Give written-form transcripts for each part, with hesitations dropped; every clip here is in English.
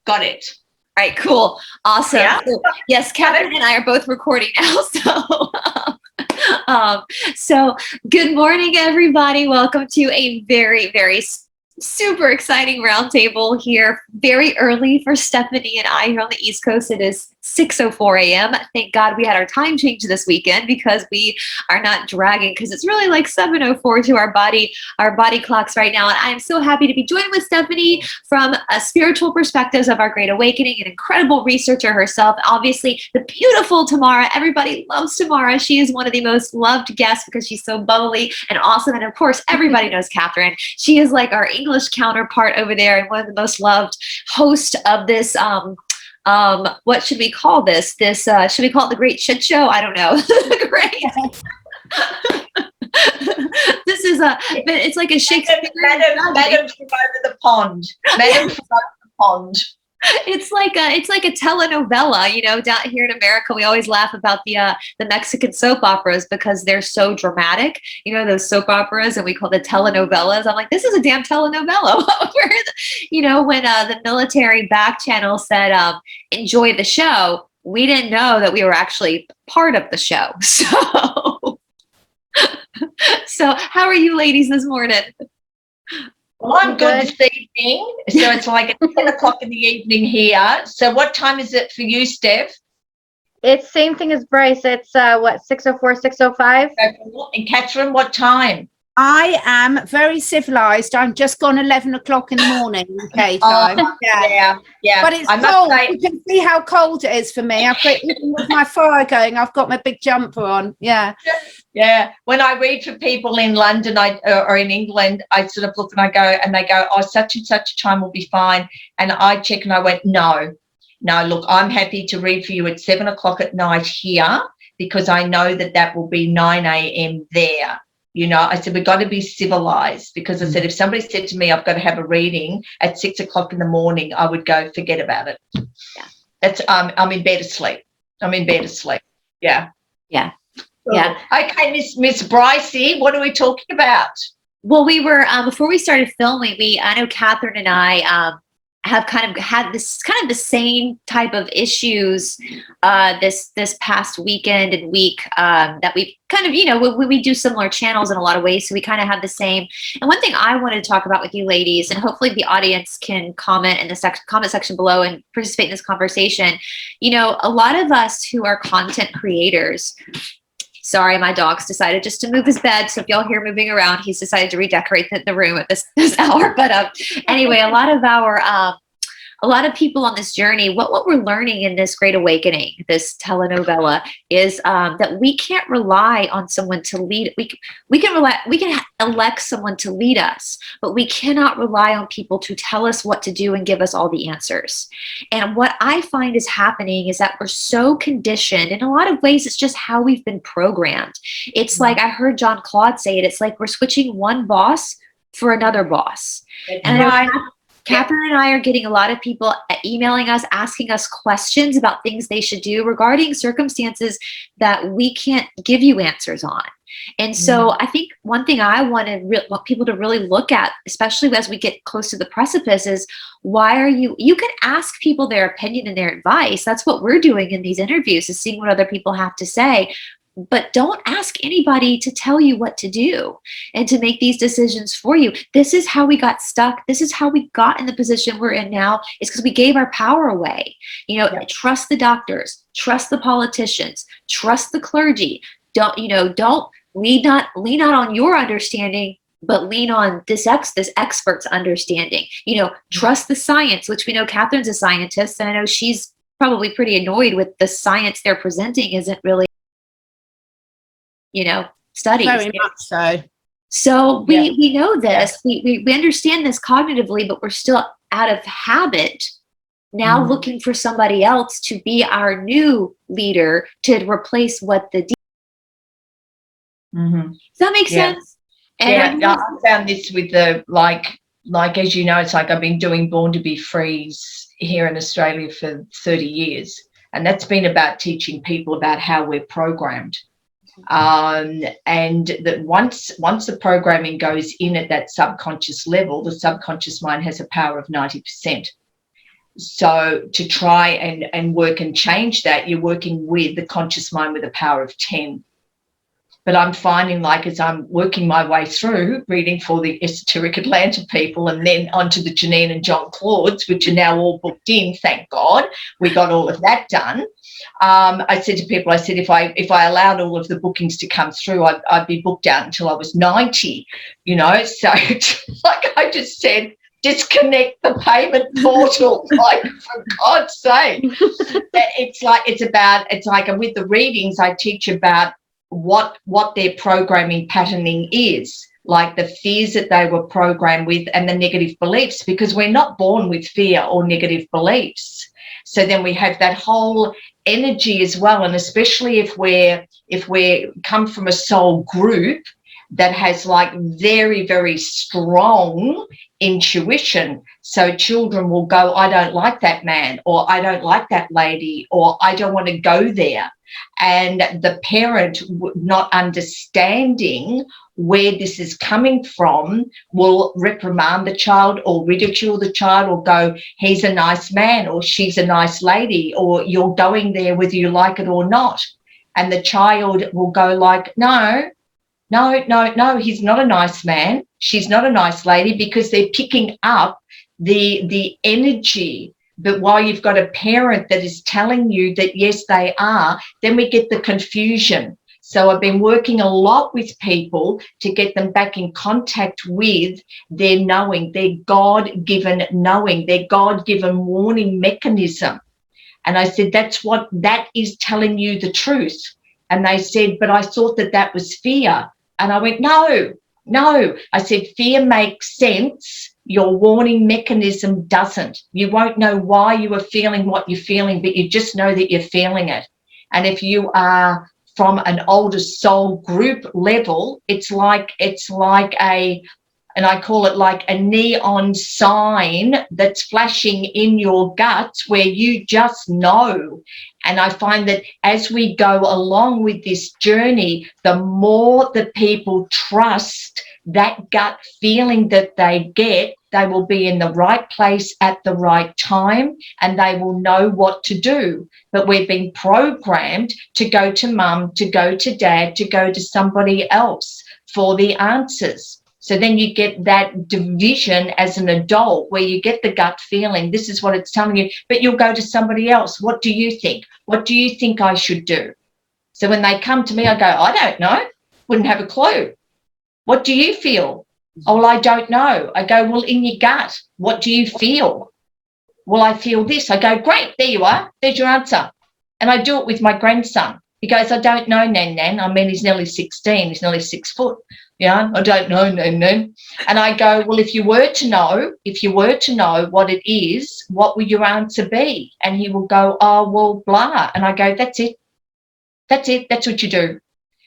Got it. All right, cool. Awesome. Yeah. So, yes, Catherine and I are both recording now. So good morning, everybody. Welcome to a very, very super exciting roundtable here. Very early for Stephanie and I here on the East Coast. It is 6:04 a.m. Thank God we had our time change this weekend because we are not dragging, because it's really like 7:04 to our body clocks right now. And I'm so happy to be joined with Stephanie from a spiritual perspectives of our Great Awakening, an incredible researcher herself. Obviously, the beautiful Teymara. Everybody loves Teymara. She is one of the most loved guests because she's so bubbly and awesome. And of course, everybody knows Catherine. She is like our English counterpart over there and one of the most loved hosts of this what should we call this? Should we call it the Great Shit Show? I don't know. Great. This is it's like a Shakespeare. Madam from over the pond. Madam from over the pond. It's like a telenovela, you know. Down here in America, we always laugh about the Mexican soap operas because they're so dramatic. You know, those soap operas, and we call the telenovelas. I'm like, this is a damn telenovela. You know, when the military back channel said, enjoy the show, we didn't know that we were actually part of the show. So how are you ladies this morning? Well, I'm good this evening. So it's like 10 o'clock in the evening here. So what time is it for you, Steph? It's same thing as Brice. It's 6:04, 6:05. And Catherine, what time? I am very civilized. I'm just gone 11 o'clock in the morning UK time. Yeah. But it's cold. You can see how cold it is for me. I've got, even with my fire going, I've got my big jumper on. Yeah. When I read for people in London or in England, I sort of look and I go, and they go, oh, such and such a time will be fine. And I check and I went, no, look, I'm happy to read for you at 7 o'clock at night here because I know that will be 9 a.m. there. You know, I said, we've got to be civilized, because I said, if somebody said to me, I've got to have a reading at 6 o'clock in the morning, I would go, forget about it. Yeah. That's, I'm in bed asleep. Yeah. Okay, Miss Brice, what are we talking about? Well, we were, before we started filming, I know Catherine and I, have kind of had the same type of issues this past weekend and week that we kind of, you know, we do similar channels in a lot of ways, so we kind of have the same. And one thing I wanted to talk about with you ladies, and hopefully the audience can comment in the comment section below and participate in this conversation. You know, a lot of us who are content creators, sorry, my dog's decided just to move his bed. So if y'all hear moving around, he's decided to redecorate the room at this hour. But anyway, a lot of people on this journey, what we're learning in this Great Awakening, this telenovela, is that we can't rely on someone to lead. We can elect someone to lead us, but we cannot rely on people to tell us what to do and give us all the answers. And what I find is happening is that we're so conditioned. In a lot of ways, it's just how we've been programmed. It's like, I heard John Claude say it, it's like we're switching one boss for another boss. And Catherine and I are getting a lot of people emailing us, asking us questions about things they should do regarding circumstances that we can't give you answers on. And so I think one thing I want people to really look at, especially as we get close to the precipice, is you can ask people their opinion and their advice. That's what we're doing in these interviews, is seeing what other people have to say. But don't ask anybody to tell you what to do and to make these decisions for you. This is how we got stuck. This is how we got in the position we're in now, is because we gave our power away. You know, trust the doctors, trust the politicians, trust the clergy. Don't lean not on your understanding, but lean on this expert's understanding. You know, trust the science, which we know Catherine's a scientist, and I know she's probably pretty annoyed with the science they're presenting isn't really, studies. Very much so. So we know this, we understand this cognitively, but we're still out of habit now looking for somebody else to be our new leader to replace what the Does that make sense? And I found this with the like as you know, it's like I've been doing Born to Be Frees here in Australia for 30 years, and that's been about teaching people about how we're programmed. And that once the programming goes in at that subconscious level, the subconscious mind has a power of 90%. So to try and work and change that, you're working with the conscious mind with a power of 10. But I'm finding, like, as I'm working my way through reading for the Esoteric Atlanta people and then onto the Janine and John Claude's, which are now all booked in, thank God, we got all of that done. I said to people, I said, if I allowed all of the bookings to come through, I'd be booked out until I was 90, you know. So like I just said, disconnect the payment portal, like, for God's sake. It's like with the readings, I teach about what their programming patterning is, like the fears that they were programmed with and the negative beliefs, because we're not born with fear or negative beliefs. So then we have that whole energy as well, and especially if we come from a soul group that has like very, very strong intuition. So children will go, I don't like that man, or I don't like that lady, or I don't want to go there. And the parent, not understanding where this is coming from, will reprimand the child or ridicule the child or go, he's a nice man or she's a nice lady, or you're going there whether you like it or not. And the child will go like, no, he's not a nice man, she's not a nice lady, because they're picking up the energy. But while you've got a parent that is telling you that yes, they are, then we get the confusion. So I've been working a lot with people to get them back in contact with their knowing, their God-given knowing, their God-given warning mechanism. And I said, that is telling you the truth. And they said, but I thought that was fear. And I went, no. I said, fear makes sense. Your warning mechanism doesn't. You won't know why you are feeling what you're feeling, but you just know that you're feeling it. And if you are from an older soul group level, it's like and I call it like a neon sign that's flashing in your guts where you just know. And I find that as we go along with this journey, the more the people trust that gut feeling that they get, they will be in the right place at the right time and they will know what to do. But we've been programmed to go to mum, to go to dad, to go to somebody else for the answers. So then you get that division as an adult where you get the gut feeling, this is what it's telling you, but you'll go to somebody else. What do you think? What do you think I should do? So when they come to me, I go, I don't know, wouldn't have a clue. What do you feel? Oh, well, I don't know. I go, well, in your gut, what do you feel? Well, I feel this. I go, great, there you are. There's your answer. And I do it with my grandson. He goes, I don't know, Nan. I mean, he's nearly 16. He's nearly 6 foot. Yeah, I don't know, Nan. And I go, well, if you were to know what it is, what would your answer be? And he will go, oh, well, blah. And I go, that's it. That's what you do.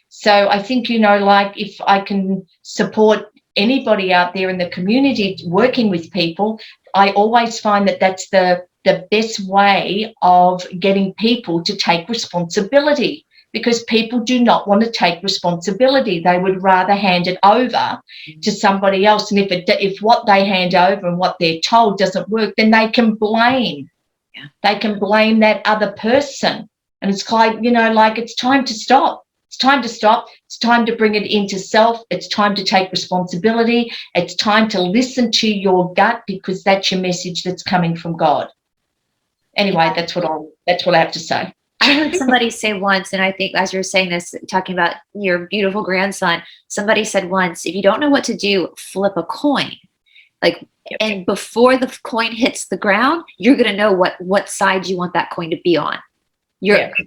So I think, like if I can support anybody out there in the community working with people, I always find that that's the best way of getting people to take responsibility, because people do not want to take responsibility. They would rather hand it over to somebody else. And if what they hand over and what they're told doesn't work, then they can blame. Yeah. They can blame that other person. And it's like, like it's time to stop. It's time to stop. It's time to bring it into self. It's time to take responsibility. It's time to listen to your gut, because that's your message that's coming from God. Anyway, that's what I have to say. I heard somebody say once, and I think as you're saying this, talking about your beautiful grandson, somebody said once, if you don't know what to do, flip a coin. And before the coin hits the ground, you're going to know what side you want that coin to be on.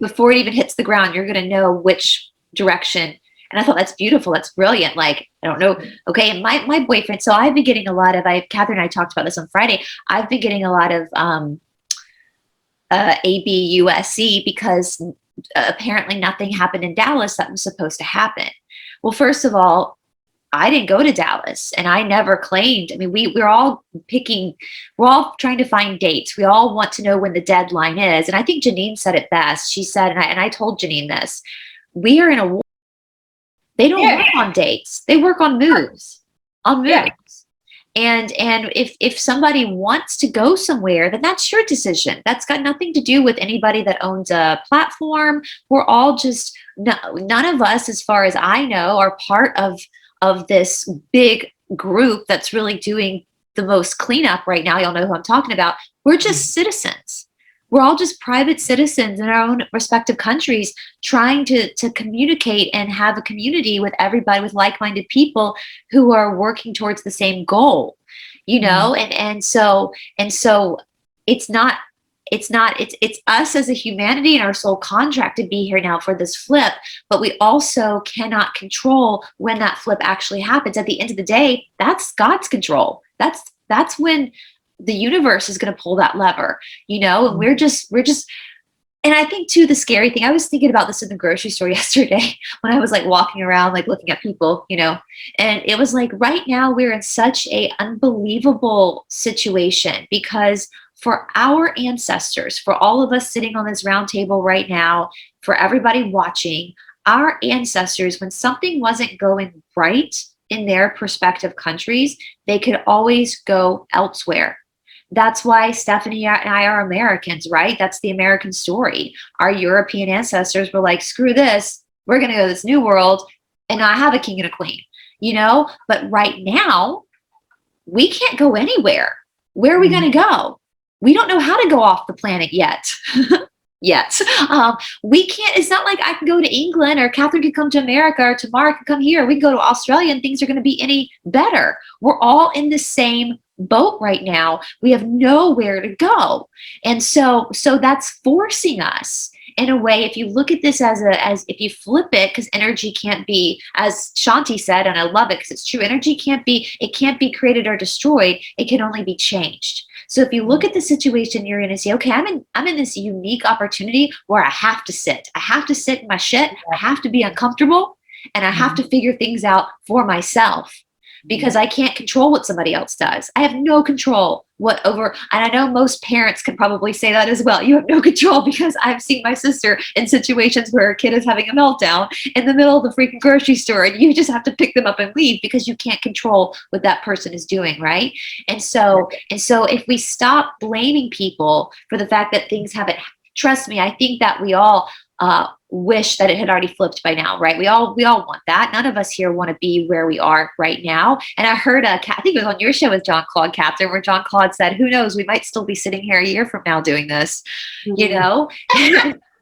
Before it even hits the ground, you're going to know which direction. And I thought, that's beautiful. That's brilliant. Like, I don't know. Okay. And my boyfriend, so I've been getting a lot of, Catherine and I talked about this on Friday. I've been getting a lot of ABUSC because apparently nothing happened in Dallas that was supposed to happen. Well, first of all, I didn't go to Dallas and I never claimed. I mean, we're all trying to find dates. We all want to know when the deadline is. And I think Janine said it best. She said, and I told Janine this, we are in a war. They don't work on dates. They work on moves, Yeah. And if somebody wants to go somewhere, then that's your decision. That's got nothing to do with anybody that owns a platform. We're all just, none of us, as far as I know, are part of this big group that's really doing the most cleanup right now. Y'all know who I'm talking about. We're just citizens. We're all just private citizens in our own respective countries trying to communicate and have a community with everybody, with like-minded people who are working towards the same goal, you know? And so it's us as a humanity and our soul contract to be here now for this flip, but we also cannot control when that flip actually happens. At the end of the day, that's God's control. That's when the universe is going to pull that lever, you know, and we're just, and I think too, the scary thing, I was thinking about this in the grocery store yesterday when I was like walking around, like looking at people, you know, and it was like, right now we're in such a unbelievable situation because for our ancestors, for all of us sitting on this round table right now, for everybody watching, our ancestors, when something wasn't going right in their prospective countries, they could always go elsewhere. That's why Stephanie and I are Americans, right? That's the American story. Our European ancestors were like, screw this, we're going to go to this new world and not have a king and a queen, you know? But right now, we can't go anywhere. Where are we going to go? We don't know how to go off the planet yet. We can't, it's not like I can go to England or Catherine can come to America or Teymara can come here. We can go to Australia and things are going to be any better. We're all in the same boat right now. We have nowhere to go. And so that's forcing us in a way. If you look at this as if you flip it, because energy can't be, as Shanti said, and I love it because it's true, energy can't be created or destroyed. It can only be changed. So if you look at the situation you're in and say, okay, I'm in this unique opportunity where I have to sit in my shit. I have to be uncomfortable and I have to figure things out for myself. Because I can't control what somebody else does. I have no control and I know most parents can probably say that as well. You have no control, because I've seen my sister in situations where her kid is having a meltdown in the middle of the freaking grocery store and you just have to pick them up and leave because you can't control what that person is doing, right? And so if we stop blaming people for the fact that things haven't, trust me, I think that we all wish that it had already flipped by now, right? We all want that. None of us here want to be where we are right now. And I heard, I think it was on your show with John Claude Captain, where John Claude said, who knows, we might still be sitting here a year from now doing this, you know?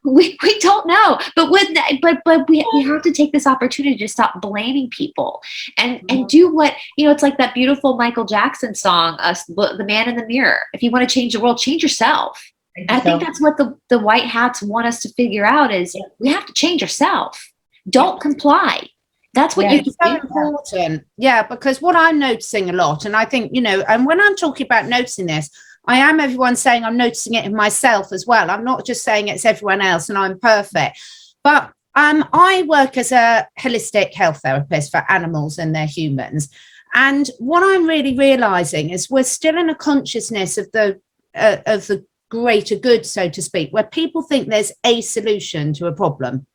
we don't know, but we have to take this opportunity to stop blaming people and do what, you know, it's like that beautiful Michael Jackson song, The Man in the Mirror. If you want to change the world, change yourself. And I think that's what the white hats want us to figure out is we have to change ourselves. Don't comply. That's what you do. It's so important. Yeah, because what I'm noticing a lot, and I think, you know, and when I'm talking about noticing this, I am everyone saying I'm noticing it in myself as well. I'm not just saying it's everyone else and I'm perfect. But I work as a holistic health therapist for animals and their humans. And what I'm really realizing is we're still in a consciousness of the greater good, so to speak, where people think there's a solution to a problem.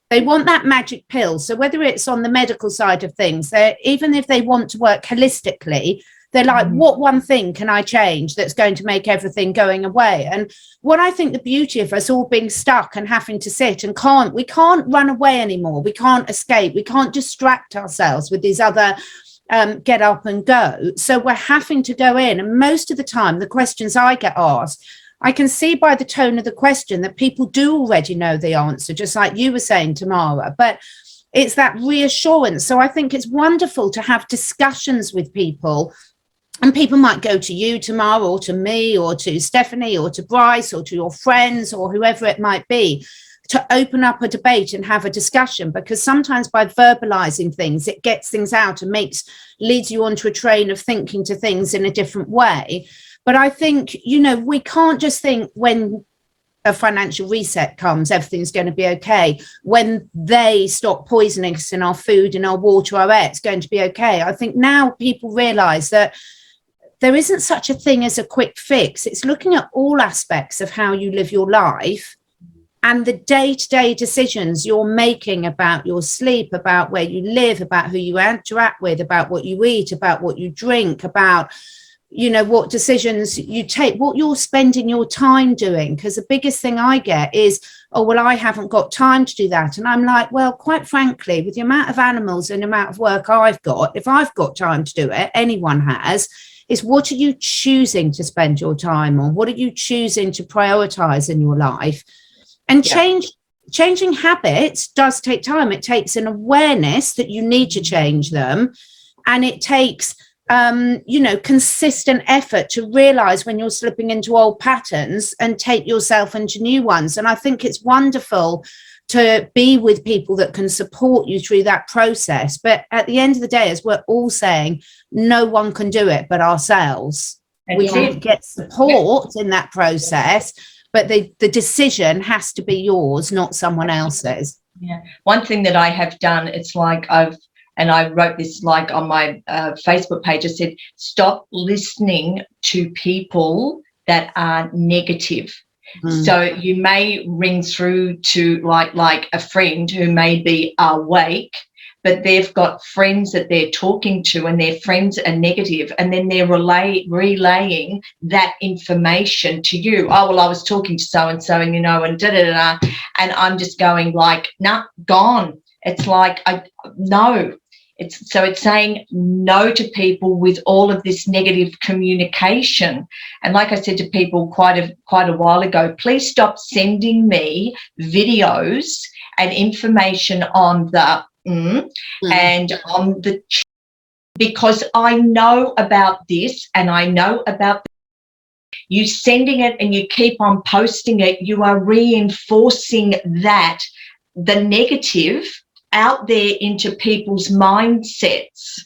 They want that magic pill. So whether it's on the medical side of things, even if they want to work holistically, they're like, what one thing can I change that's going to make everything going away? And what I think the beauty of us all being stuck and having to sit and we can't run away anymore. We can't escape. We can't distract ourselves with these other get up and go. So we're having to go in. And most of the time, the questions I get asked, I can see by the tone of the question that people do already know the answer, just like you were saying, Teymara, but it's that reassurance. So I think it's wonderful to have discussions with people, and people might go to you, Teymara, or to me, or to Stephanie, or to Brice, or to your friends, or whoever it might be, to open up a debate and have a discussion, because sometimes by verbalizing things, it gets things out and leads you onto a train of thinking to things in a different way. But I think, you know, we can't just think when a financial reset comes, everything's going to be okay. When they stop poisoning us in our food, in our water, our air, it's going to be okay. I think now people realize that there isn't such a thing as a quick fix. It's looking at all aspects of how you live your life and the day-to-day decisions you're making about your sleep, about where you live, about who you interact with, about what you eat, about what you drink, about, you know, what decisions you take, what you're spending your time doing. Because the biggest thing I get is, oh, well, I haven't got time to do that. And I'm like, well, quite frankly, with the amount of animals and the amount of work I've got, if I've got time to do it, anyone has, is what are you choosing to spend your time on? What are you choosing to prioritize in your life? And changing habits does take time. It takes an awareness that you need to change them. And it takes, you know, consistent effort to realize when you're slipping into old patterns and take yourself into new ones. And I think it's wonderful to be with people that can support you through that process. But at the end of the day, as we're all saying, no one can do it but ourselves. We need to get support in that process, but the decision has to be yours, not someone else's. Yeah. One thing that I have done, it's like and I wrote this like on my Facebook page, I said, stop listening to people that are negative. So you may ring through to like a friend who may be awake, but they've got friends that they're talking to and their friends are negative, and then they're relaying that information to you. Oh, well, I was talking to so-and-so and, you know, and da-da-da-da. And I'm just going like, nah, gone. It's like, no. It's saying no to people with all of this negative communication. And like I said to people quite a while ago, please stop sending me videos and information on the and on the, because I know about this and I know about you sending it and you keep on posting it, you are reinforcing that the negative out there into people's mindsets.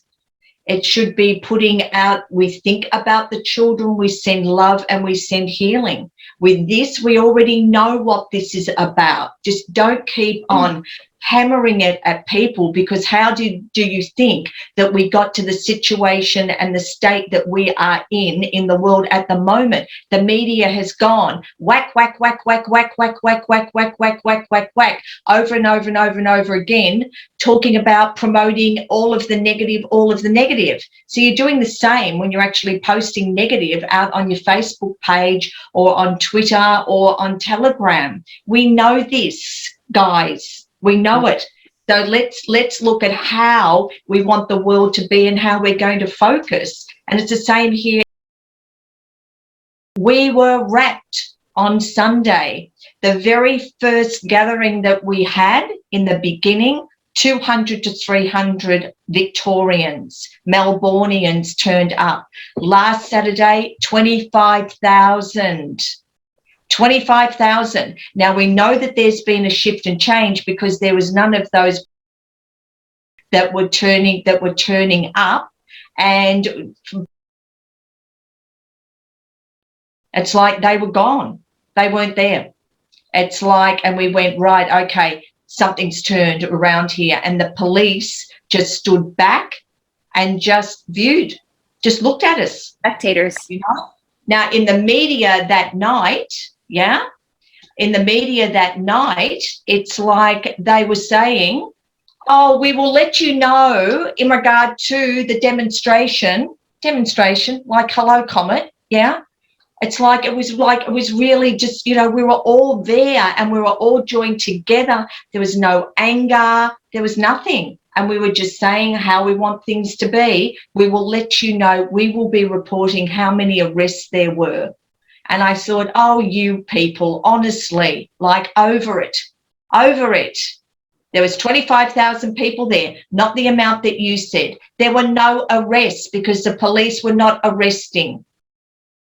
It should be putting out, we think about the children, we send love and we send healing. With this, we already know what this is about. Just don't keep on hammering it at people, because how do you think that we got to the situation and the state that we are in the world at the moment? The media has gone whack, whack, whack, whack, whack, whack, whack, whack, whack, whack, whack, whack, whack, over and over and over and over again, talking about promoting all of the negative. So you're doing the same when you're actually posting negative out on your Facebook page or on Twitter or on Telegram. We know this, guys. We know it. So let's look at how we want the world to be and how we're going to focus. And it's the same here. We were wrapped on Sunday. The very first gathering that we had in the beginning, 200 to 300 Victorians, Melbourneians turned up. Last Saturday, 25,000. 25,000. Now, we know that there's been a shift and change, because there was none of those that were turning up, and it's like they were gone. They weren't there. It's like, and we went, right, okay, something's turned around here. And the police just stood back and just viewed, just looked at us. Spectators. You know? Now, in the media that night, it's like they were saying, oh, we will let you know in regard to the demonstration, like hello, Comet, It's like it was really just, you know, we were all there and we were all joined together. There was no anger, there was nothing. And we were just saying how we want things to be. We will let you know, we will be reporting how many arrests there were. And I thought, oh, you people, honestly, like over it. There was 25,000 people there, not the amount that you said. There were no arrests because the police were not arresting.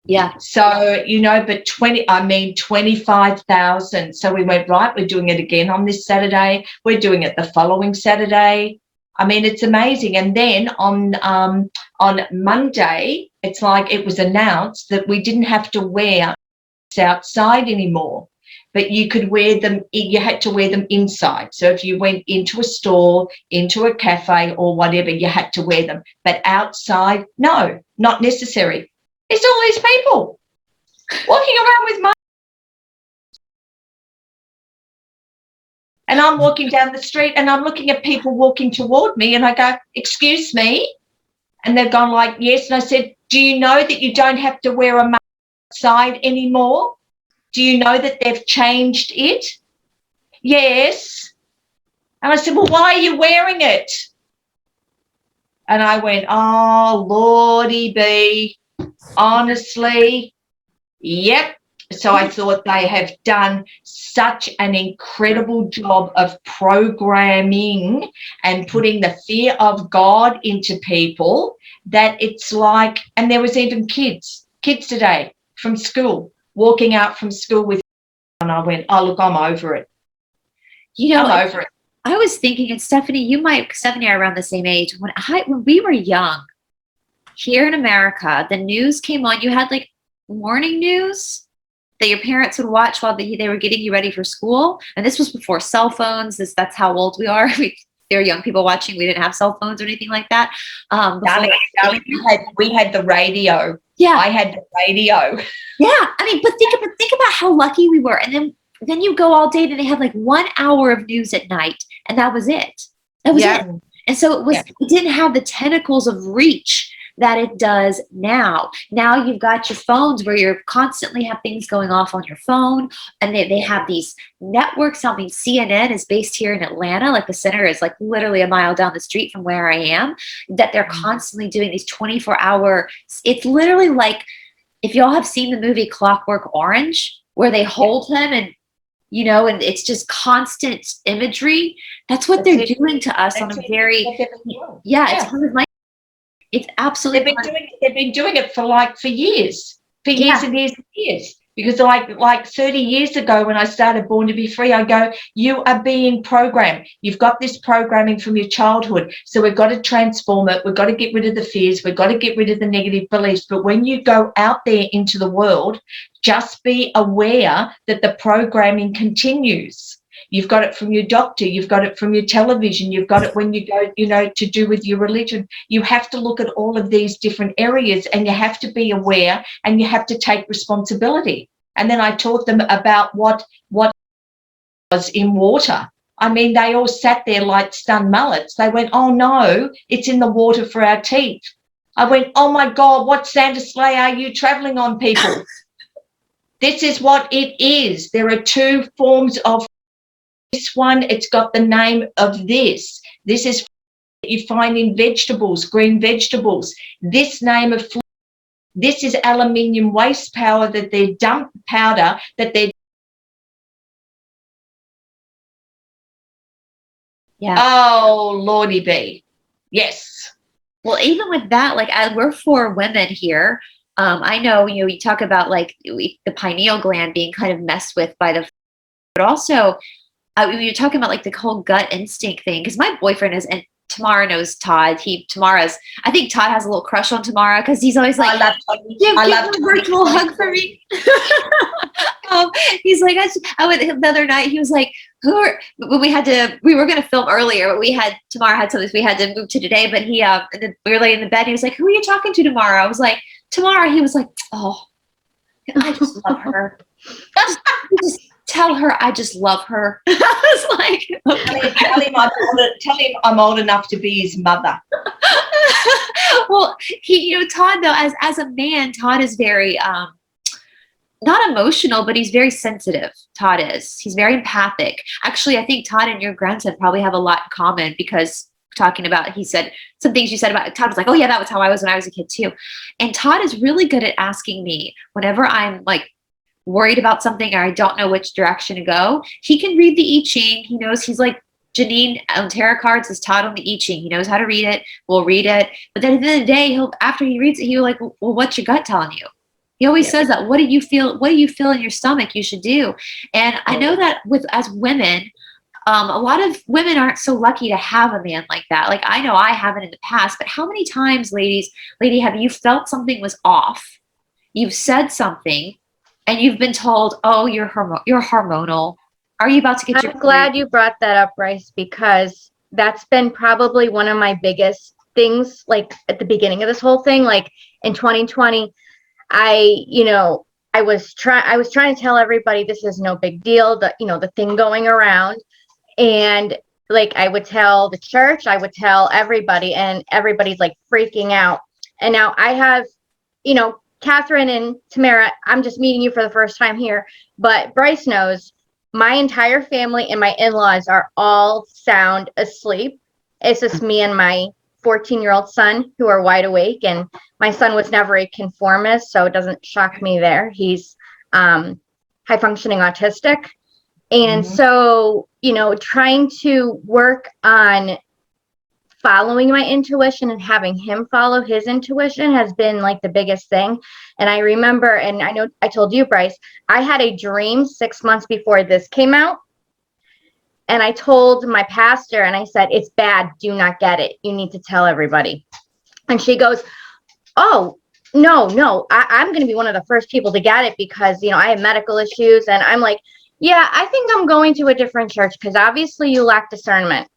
Yeah. So, you know, but 25,000. So we went, right, we're doing it again on this Saturday. We're doing it the following Saturday. I mean, it's amazing. And then on Monday, it's like it was announced that we didn't have to wear outside anymore, but you could wear them. You had to wear them inside. So if you went into a store, into a cafe or whatever, you had to wear them. But outside, no, not necessary. It's all these people walking around with masks. And I'm walking down the street and I'm looking at people walking toward me and I go, excuse me? And they've gone like, yes. And I said, do you know that you don't have to wear a mask outside anymore? Do you know that they've changed it? Yes. And I said, well, why are you wearing it? And I went, oh, Lordy be, honestly, yep. So I thought they have done such an incredible job of programming and putting the fear of God into people that it's like, and there was even kids today from school, walking out from school with, and I went, oh, look, I'm over it. You know, I'm over it. I was thinking, and Stephanie are around the same age. When we were young, here in America, the news came on. You had like morning news that your parents would watch while they were getting you ready for school. And this was before cell phones. That's how old we are. There were young people watching. We didn't have cell phones or anything like that. Darling, we had the radio. Yeah, I had the radio. Yeah, I mean, but think about how lucky we were. And then you go all day and they had like 1 hour of news at night, and that was it. That was it. And so it didn't have the tentacles of reach that it does now. Now you've got your phones where you're constantly have things going off on your phone, and they have these networks. I mean, CNN is based here in Atlanta. Like the center is like literally a mile down the street from where I am, that they're constantly doing these 24-hour. It's literally like, if y'all have seen the movie Clockwork Orange, where they hold him and, you know, and it's just constant imagery. That's what they're doing to us on a very, it's absolutely. They've been doing it for years and years and years. Because like 30 years ago when I started Born to Be Free, I go, you are being programmed. You've got this programming from your childhood. So we've got to transform it. We've got to get rid of the fears. We've got to get rid of the negative beliefs. But when you go out there into the world, just be aware that the programming continues. You've got it from your doctor. You've got it from your television. You've got it when you go, you know, to do with your religion. You have to look at all of these different areas, and you have to be aware, and you have to take responsibility. And then I taught them about what was in water. I mean, they all sat there like stunned mullets. They went, oh, no, it's in the water for our teeth. I went, oh, my God, what Santa sleigh are you traveling on, people? This is what it is. There are two forms of this one. It's got the name of this. This is you find in vegetables, green vegetables. This name of this is aluminium waste powder that they're powder that they're. Yeah. Oh, Lordy be. Yes. Well, even with that, like we're 4 women here. I know, you know, you talk about like the pineal gland being kind of messed with by the, but also you're talking about like the whole gut instinct thing. Because my boyfriend is, and Teymara knows Todd. I think Todd has a little crush on Teymara because he's always like, give a virtual hug for me. He's like, I went the other night. He was like, when we were going to film earlier, but Teymara had something we had to move to today. But we were laying in the bed. He was like, who are you talking to tomorrow? I was like, Teymara. He was like, oh, I just love her. Just tell her I just love her. I was like, okay. Tell him I'm old enough to be his mother. Well, Todd though, as a man, Todd is very not emotional, but he's very sensitive. Todd is. He's very empathic. Actually, I think Todd and your grandson probably have a lot in common because talking about, he said some things you said about Todd was like, oh yeah, that was how I was when I was a kid too. And Todd is really good at asking me whenever I'm like worried about something or I don't know which direction to go. He can read the I Ching. He knows, he's like Janine on tarot cards is Todd on the I Ching. He knows how to read it. We'll read it. But then at the end of the day, after he reads it, he'll like, well, what's your gut telling you? He always says that. What do you feel in your stomach you should do? And I know that as women, a lot of women aren't so lucky to have a man like that. Like I know I haven't in the past, but how many times, lady, have you felt something was off? You've said something and you've been told, oh, you're hormonal. Are you about to get your I'm glad you brought that up, Brice, because that's been probably one of my biggest things, like at the beginning of this whole thing, like in 2020, I was trying to tell everybody this is no big deal, the thing going around. And like, I would tell the church, I would tell everybody, and everybody's like freaking out. And now I have, you know, Catherine and Teymara, I'm just meeting you for the first time here, but Brice knows my entire family and my in-laws are all sound asleep. It's just me and my 14-year-old son who are wide awake. And my son was never a conformist, so it doesn't shock me there. He's high functioning autistic. And so, you know, trying to work on following my intuition and having him follow his intuition has been like the biggest thing. And I remember, and I know I told you, Brice, I had a dream 6 months before this came out. And I told my pastor, and I said, it's bad. Do not get it. You need to tell everybody. And she goes, oh, no, I'm going to be one of the first people to get it because, you know, I have medical issues. And I'm like, yeah, I think I'm going to a different church because obviously you lack discernment.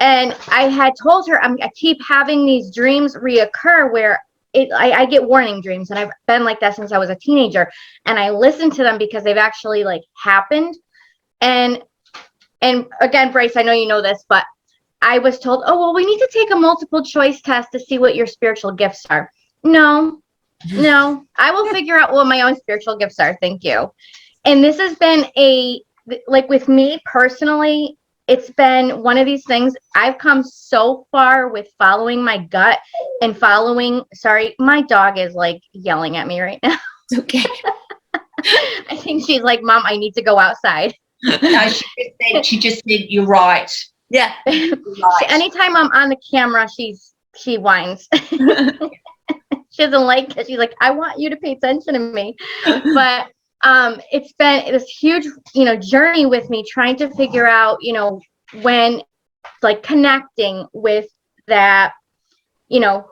And I had told her, I keep having these dreams reoccur where I get warning dreams. And I've been like that since I was a teenager. And I listen to them because they've actually like happened. And again, Brice, I know you know this, but I was told, oh, well, we need to take a multiple choice test to see what your spiritual gifts are. No, I will figure out what my own spiritual gifts are. Thank you. And this has been like with me personally, it's been one of these things. I've come so far with following my gut and sorry, my dog is like yelling at me right now. It's okay. I think she's like, Mom, I need to go outside. No, she just said, you're right. Yeah. You're right. Anytime I'm on the camera, she whines. She doesn't like it. She's like, I want you to pay attention to me. But it's been this huge, you know, journey with me trying to figure out, you know, when like connecting with that, you know,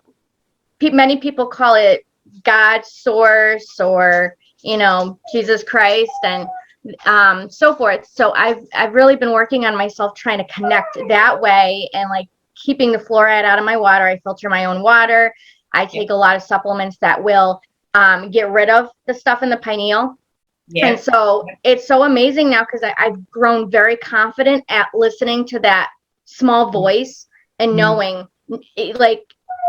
many people call it God, source, or, you know, Jesus Christ, and so forth. So I've really been working on myself trying to connect that way, and like keeping the fluoride out of my water. I filter my own water. I take a lot of supplements that will get rid of the stuff in the pineal. Yeah. And so it's so amazing now because I've grown very confident at listening to that small voice and knowing like,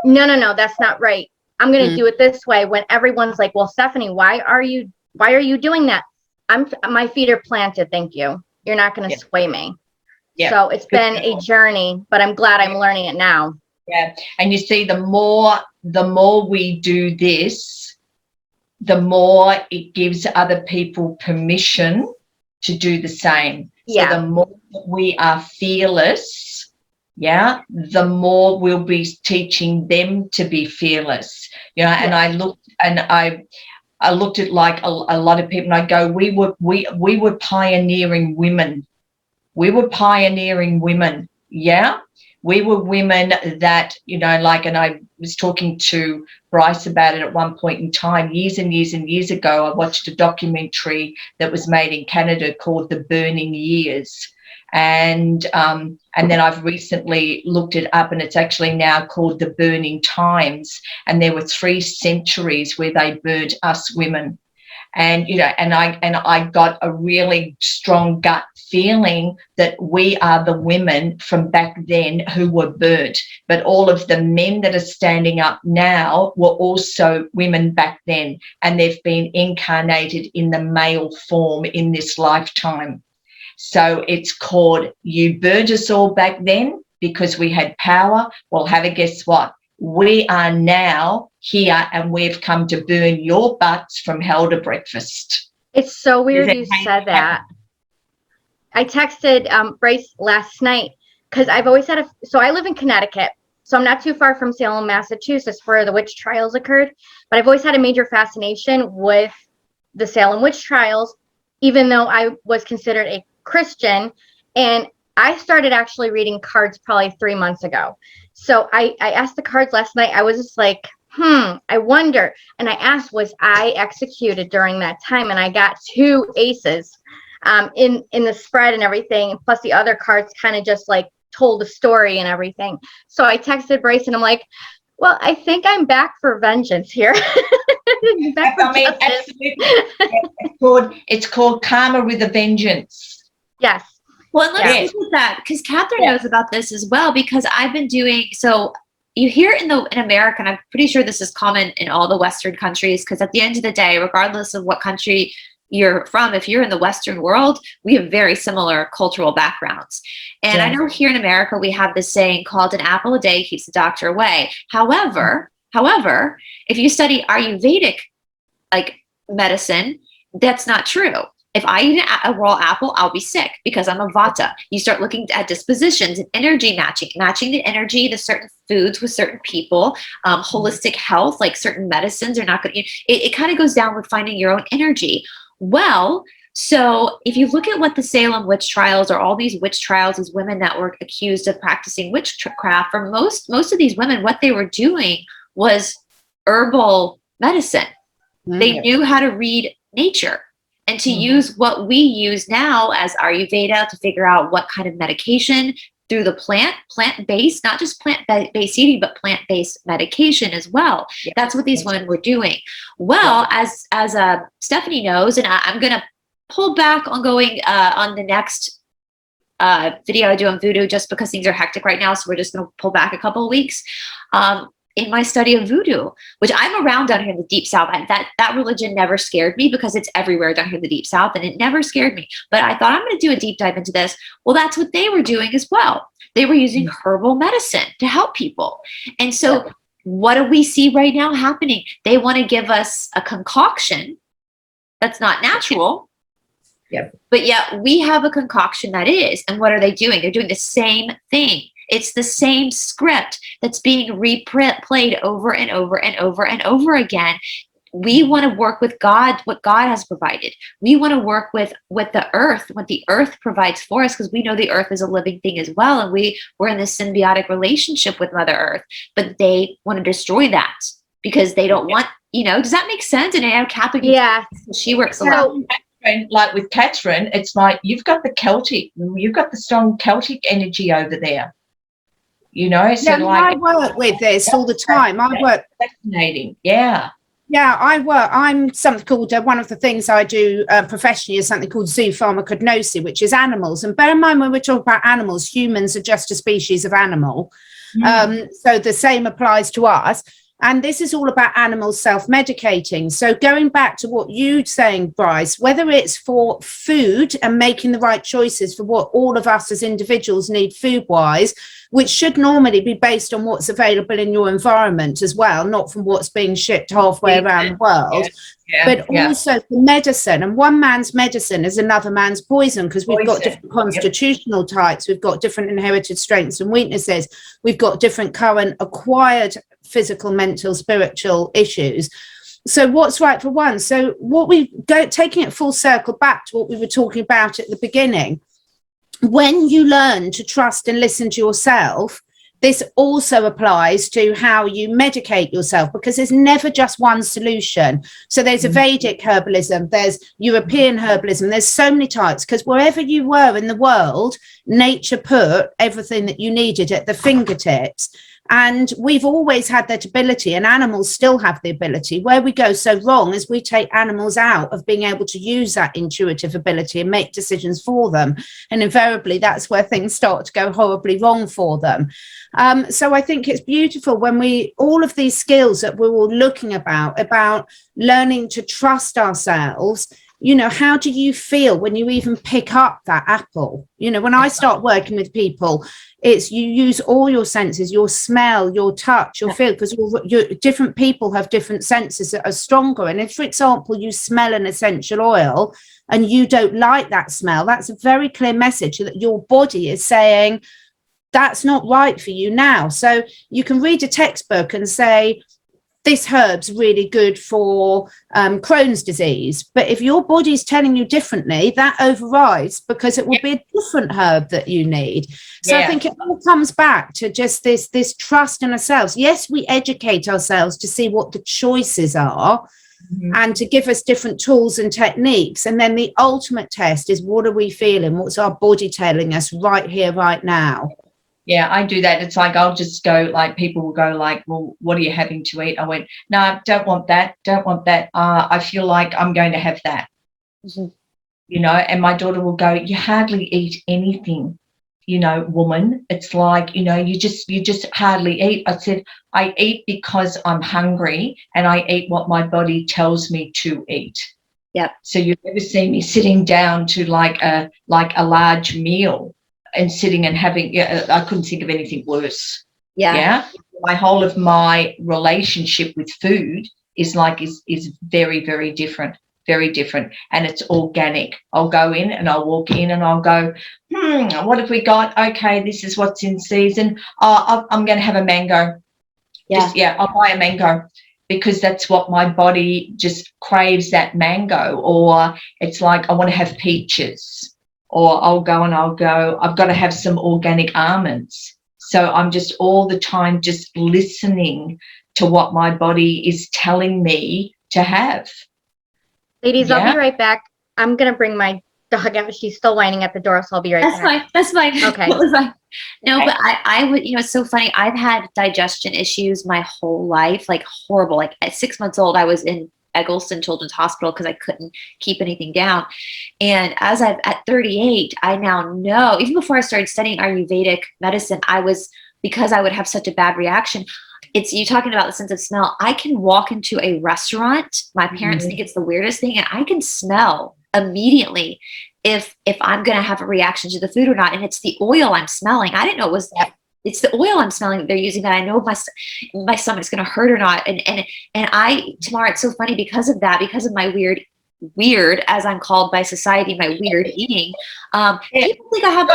no, that's not right. I'm going to do it this way. When everyone's like, well, Stephanie, why are you doing that? My feet are planted. Thank you. You're not going to sway me. Yeah. So it's been a journey, but I'm glad I'm learning it now. Yeah. And you see, the more we do this, the more it gives other people permission to do the same. So the more we are fearless, the more we'll be teaching them to be fearless. You know, and I looked at like a lot of people, and I go, we were pioneering women. We were pioneering women. Yeah. We were women that, you know, like, and I was talking to Brice about it at one point in time, years and years and years ago. I watched a documentary that was made in Canada called The Burning Years. And then I've recently looked it up, and it's actually now called The Burning Times. And there were 3 centuries where they burnt us women. And, you know, and I got a really strong gut feeling that we are the women from back then who were burnt, but all of the men that are standing up now were also women back then, and they've been incarnated in the male form in this lifetime. So it's called You Burnt Us All Back Then because we had power. Well, have a guess what? We are now here, and we've come to burn your butts from hell to breakfast. It's so weird you said that. I texted Brice last night because I've always had so I live in Connecticut, so I'm not too far from Salem, Massachusetts, where the witch trials occurred. But I've always had a major fascination with the Salem witch trials, even though I was considered a Christian. And I started actually reading cards probably 3 months ago. So I asked the cards last night. I was just like, I wonder. And I asked, was I executed during that time? And I got 2 aces in the spread and everything. Plus the other cards kind of just like told the story and everything. So I texted Brice and I'm like, well, I think I'm back for vengeance here. Absolutely. It's called Karma with a Vengeance. Yes. Well, and let's Yes. look at that, because Catherine Yeah. knows about this as well, because I've been doing, so you hear in America, and I'm pretty sure this is common in all the Western countries, because at the end of the day, regardless of what country you're from, if you're in the Western world, we have very similar cultural backgrounds. And I Yeah. know here in America, we have this saying called an apple a day keeps the doctor away. However, if you study Ayurvedic like medicine, that's not true. If I eat a raw apple, I'll be sick because I'm a vata. You start looking at dispositions and energy matching the energy, the certain foods with certain people, holistic health, like certain medicines are not going to, it kind of goes down with finding your own energy. Well, so if you look at what the Salem witch trials or all these witch trials, these women that were accused of practicing witchcraft, for most of these women, what they were doing was herbal medicine. They knew how to read nature and to use what we use now as Ayurveda to figure out what kind of medication through the plant-based, not just plant-based eating, but plant-based medication as well. Yeah. That's what these women were doing. Well, as Stephanie knows, and I'm going to pull back on going on the next video I do on voodoo, just because things are hectic right now. So we're just going to pull back a couple of weeks. In my study of voodoo, which I'm around down here in the Deep South, that religion never scared me because it's everywhere down here in the Deep South, and it never scared me. But I thought, I'm going to do a deep dive into this. Well, that's what they were doing as well. They were using herbal medicine to help people. And so what do we see right now happening? They want to give us a concoction that's not natural. Yep. But yet we have a concoction that is. And what are they doing? They're doing the same thing. It's the same script that's being replayed over and over and over and over again. We want to work with God, what God has provided. We want to work with the earth, what the earth provides for us, because we know the earth is a living thing as well. And we're in this symbiotic relationship with Mother Earth. But they want to destroy that because they don't want, does that make sense? And I know Catherine, she works a lot. Like with Catherine, it's like you've got the strong Celtic energy over there. So I work with this all the time. I work fascinating. Yeah, I'm something called one of the things I do professionally is something called zoopharmacognosy, which is animals. And bear in mind, when we're talking about animals, humans are just a species of animal. So the same applies to us. And this is all about animals self-medicating. So going back to what you're saying, Brice, whether it's for food and making the right choices for what all of us as individuals need food-wise, which should normally be based on what's available in your environment as well, not from what's being shipped halfway around the world, but also for medicine. And one man's medicine is another man's poison, because we've got different constitutional types, we've got different inherited strengths and weaknesses, we've got different current acquired physical, mental, spiritual issues. So what's right for one? So what taking it full circle back to what we were talking about at the beginning, when you learn to trust and listen to yourself, this also applies to how you medicate yourself, because there's never just one solution. So there's a Vedic herbalism, there's European herbalism, there's so many types, because wherever you were in the world, nature put everything that you needed at the fingertips. And we've always had that ability, and animals still have the ability. Where we go so wrong is we take animals out of being able to use that intuitive ability and make decisions for them. And invariably, that's where things start to go horribly wrong for them. So I think it's beautiful when all of these skills that we're all looking about learning to trust ourselves. How do you feel when you even pick up that apple? When I start working with people, it's you use all your senses, your smell, your touch, your feel, because different people have different senses that are stronger. And if, for example, you smell an essential oil and you don't like that smell, that's a very clear message that your body is saying that's not right for you now. So you can read a textbook and say, this herb's really good for Crohn's disease. But if your body's telling you differently, that overrides, because it will be a different herb that you need. So I think it all comes back to just this trust in ourselves. Yes, we educate ourselves to see what the choices are and to give us different tools and techniques. And then the ultimate test is, what are we feeling? What's our body telling us right here, right now? Yeah, I do that. It's like I'll just go, like, people will go like, well, what are you having to eat? I went, no, don't want that. I feel like I'm going to have that. you know, and my daughter will go, you hardly eat anything, you know, woman. It's like, you know, you just hardly eat. I said, I eat because I'm hungry, and I eat what my body tells me to eat. Yep. So you never see me sitting down to like a large meal and sitting and having, I couldn't think of anything worse. Yeah. My whole of my relationship with food is very, very different. Very different, and it's organic. I'll go in and I'll walk in and I'll go, what have we got? Okay, this is what's in season. I'm going to have a mango. I'll buy a mango because that's what my body just craves, that mango. Or it's like I want to have peaches, or I've got to have some organic almonds. So I'm just all the time just listening to what my body is telling me to have. Ladies, I'll be right back. I'm going to bring my dog out. She's still whining at the door, so I'll be right back. That's fine. Okay. That was fine. No, but I would, you know, it's so funny. I've had digestion issues my whole life, like horrible. Like at 6 months old, I was in Eggleston Children's Hospital because I couldn't keep anything down. And at 38, I now know, even before I started studying Ayurvedic medicine, because I would have such a bad reaction. It's you talking about the sense of smell. I can walk into a restaurant. My parents think it's the weirdest thing, and I can smell immediately if I'm going to have a reaction to the food or not. And it's the oil I'm smelling. I didn't know it was that. It's the oil I'm smelling that they're using that I know if my stomach's going to hurt or not. And Teymara, it's so funny because of that, because of my weird, as I'm called by society, my weird eating. People think I have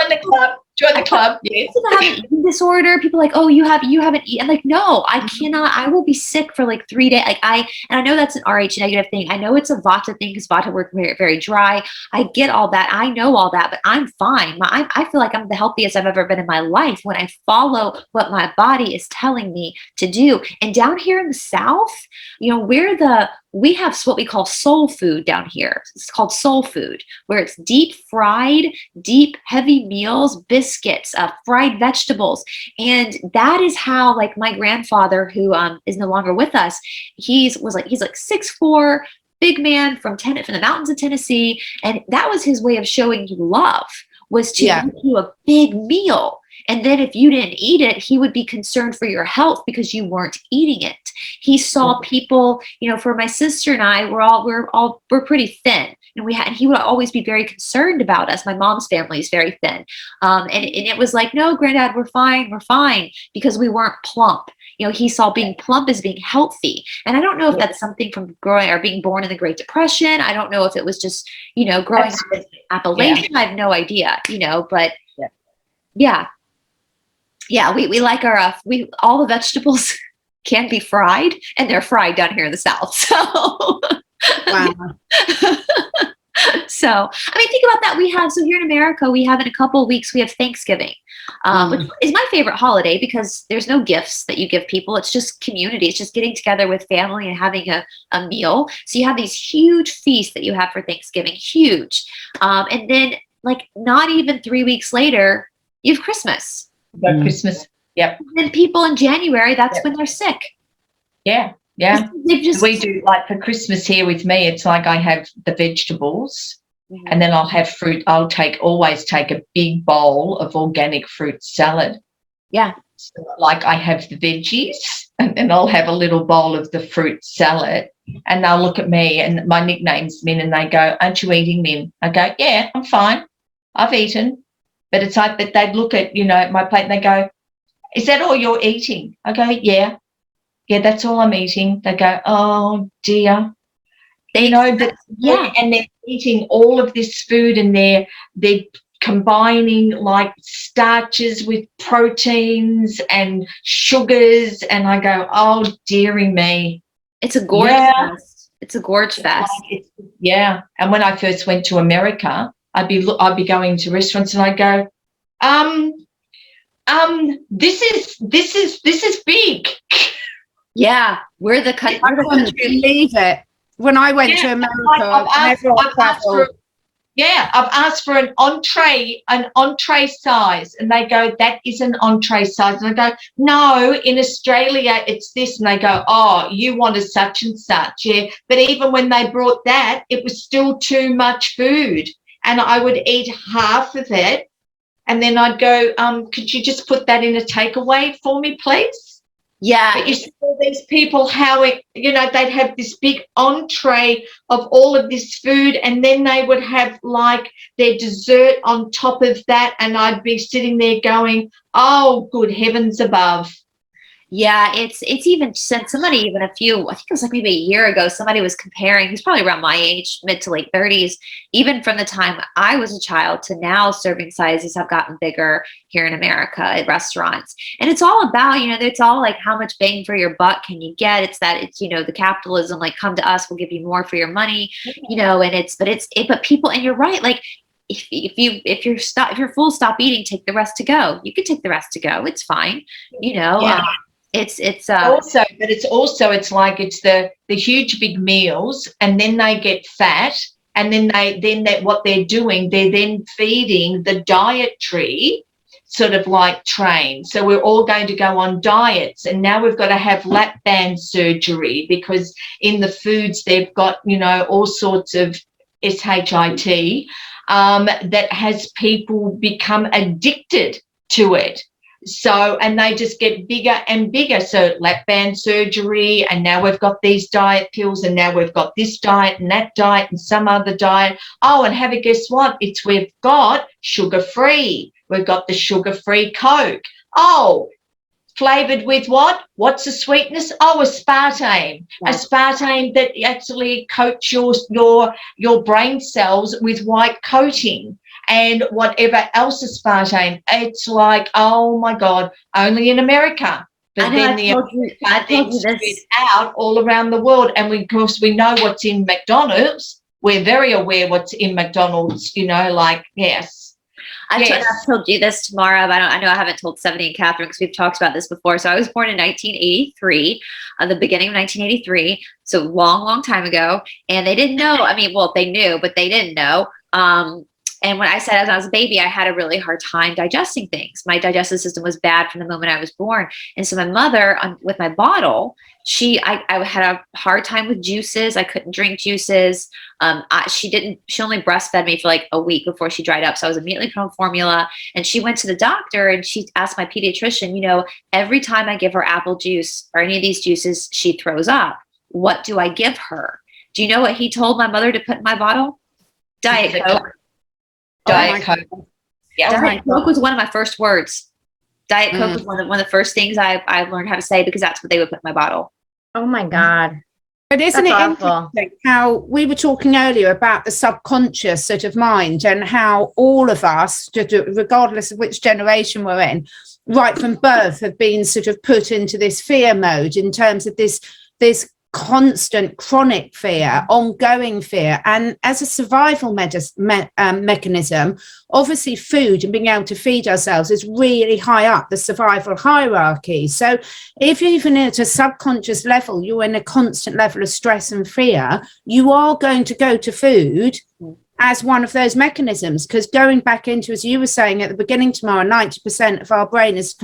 Join the club. Yes. People have an eating disorder. People are like, oh, you haven't eaten. I'm like, no, I cannot. I will be sick for like 3 days. And I know that's an RH negative thing. I know it's a Vata thing because Vata work very, very dry. I get all that. I know all that, but I'm fine. I feel like I'm the healthiest I've ever been in my life when I follow what my body is telling me to do. And down here in the South, you know, we have what we call soul food down here. It's called soul food, where it's deep fried, heavy meals, biscuits, fried vegetables. And that is how, like, my grandfather, who is no longer with us, he's like 6'4", big man from the mountains of Tennessee. And that was his way of showing you love, was to make you a big meal. And then if you didn't eat it, he would be concerned for your health because you weren't eating it. He saw people, you know, for my sister and I, we're pretty thin. And he would always be very concerned about us. My mom's family is very thin. And it was like, no, Granddad, we're fine, because we weren't plump. You know, he saw being plump as being healthy. And I don't know if that's something from growing or being born in the Great Depression. I don't know if it was just, you know, growing up in Appalachia. I have no idea, you know, but we like all the vegetables can be fried, and they're fried down here in the South. So, Wow. So, I mean, think about that. So here in America, we have in a couple of weeks, we have Thanksgiving, which is my favorite holiday because there's no gifts that you give people. It's just community. It's just getting together with family and having a meal. So you have these huge feasts that you have for Thanksgiving, huge. And then, like, not even 3 weeks later, you have Christmas. Christmas. Yep. And then people in January, that's when they're sick. Yeah. We do, like, for Christmas here with me, it's like I have the vegetables and then I'll have fruit. I'll always take a big bowl of organic fruit salad. Yeah. So, like, I have the veggies and then I'll have a little bowl of the fruit salad, and they'll look at me, and my nickname's Min, and they go, aren't you eating, Min? I go, yeah, I'm fine. I've eaten. But it's like that they'd look at, you know, my plate and they go, is that all you're eating? I go, yeah, that's all I'm eating. They go, oh, dear. You know, but and they're eating all of this food, and they're combining, like, starches with proteins and sugars, and I go, oh, dearie me. It's a gorge fest. It's a gorge fest. And when I first went to America, I'd be going to restaurants and I'd go, this is big. Yeah, we're the country. I couldn't believe it. When I went to America, I've asked for an entree size, and they go, that is an entree size. And I go, no, in Australia it's this. And they go, oh, you want a such and such. Yeah, but even when they brought that, it was still too much food. and I would eat half of it, and then I'd go, could you just put that in a takeaway for me, please? Yeah. But you see all these people, how it, they'd have this big entree of all of this food, and then they would have like their dessert on top of that, and I'd be sitting there going, oh, good heavens above. Yeah, it's even sent somebody even I think it was like maybe a year ago, somebody was comparing, he's probably around my age, mid to late 30s, even from the time I was a child to now, serving sizes have gotten bigger here in America at restaurants. And it's all about, it's all like how much bang for your buck can you get? It's the capitalism, like come to us, we'll give you more for your money, but people, and you're right, like if you're full, stop eating, take the rest to go. You can take the rest to go. It's fine. Yeah. It's the huge big meals, and then they get fat, and then what they're doing, they're then feeding the dietary sort of like train. So we're all going to go on diets, and now we've got to have lap band surgery because in the foods they've got all sorts of shit that has people become addicted to it. So, and they just get bigger and bigger. So lap band surgery, and now we've got these diet pills, and now we've got this diet and that diet and some other diet. Oh, and have a guess what? We've got sugar-free. We've got the sugar-free Coke. Oh, flavored with what? What's the sweetness? Oh, aspartame. Yes. Aspartame that actually coats your brain cells with white coating. And whatever else aspartame, it's like, oh my God, only in America. But then it's spread out all around the world. And of course, we know what's in McDonald's. We're very aware what's in McDonald's, yes. I've told you this, Teymara, but I know I haven't told Stephanie and Catherine because we've talked about this before. So I was born in 1983, the beginning of 1983, so long, long time ago. And they didn't know. They knew, but they didn't know. And when I said as I was a baby, I had a really hard time digesting things. My digestive system was bad from the moment I was born. And so my mother, with my bottle, I had a hard time with juices. I couldn't drink juices. She only breastfed me for like a week before she dried up. So I was immediately put on formula. And she went to the doctor and she asked my pediatrician, every time I give her apple juice or any of these juices, she throws up. What do I give her? Do you know what he told my mother to put in my bottle? Diet Coke. Diet Coke. Yeah, Diet Coke was one of my first words. Diet Coke was one of the first things I learned how to say because that's what they would put in my bottle. Oh my God. But isn't it interesting how we were talking earlier about the subconscious sort of mind and how all of us, regardless of which generation we're in, right from birth have been sort of put into this fear mode in terms of this constant chronic fear, ongoing fear, and as a survival mechanism, obviously food and being able to feed ourselves is really high up the survival hierarchy. So if you're even at a subconscious level, you're in a constant level of stress and fear, you are going to go to food as one of those mechanisms, because going back into, as you were saying at the beginning, Teymara, 90% of our brain is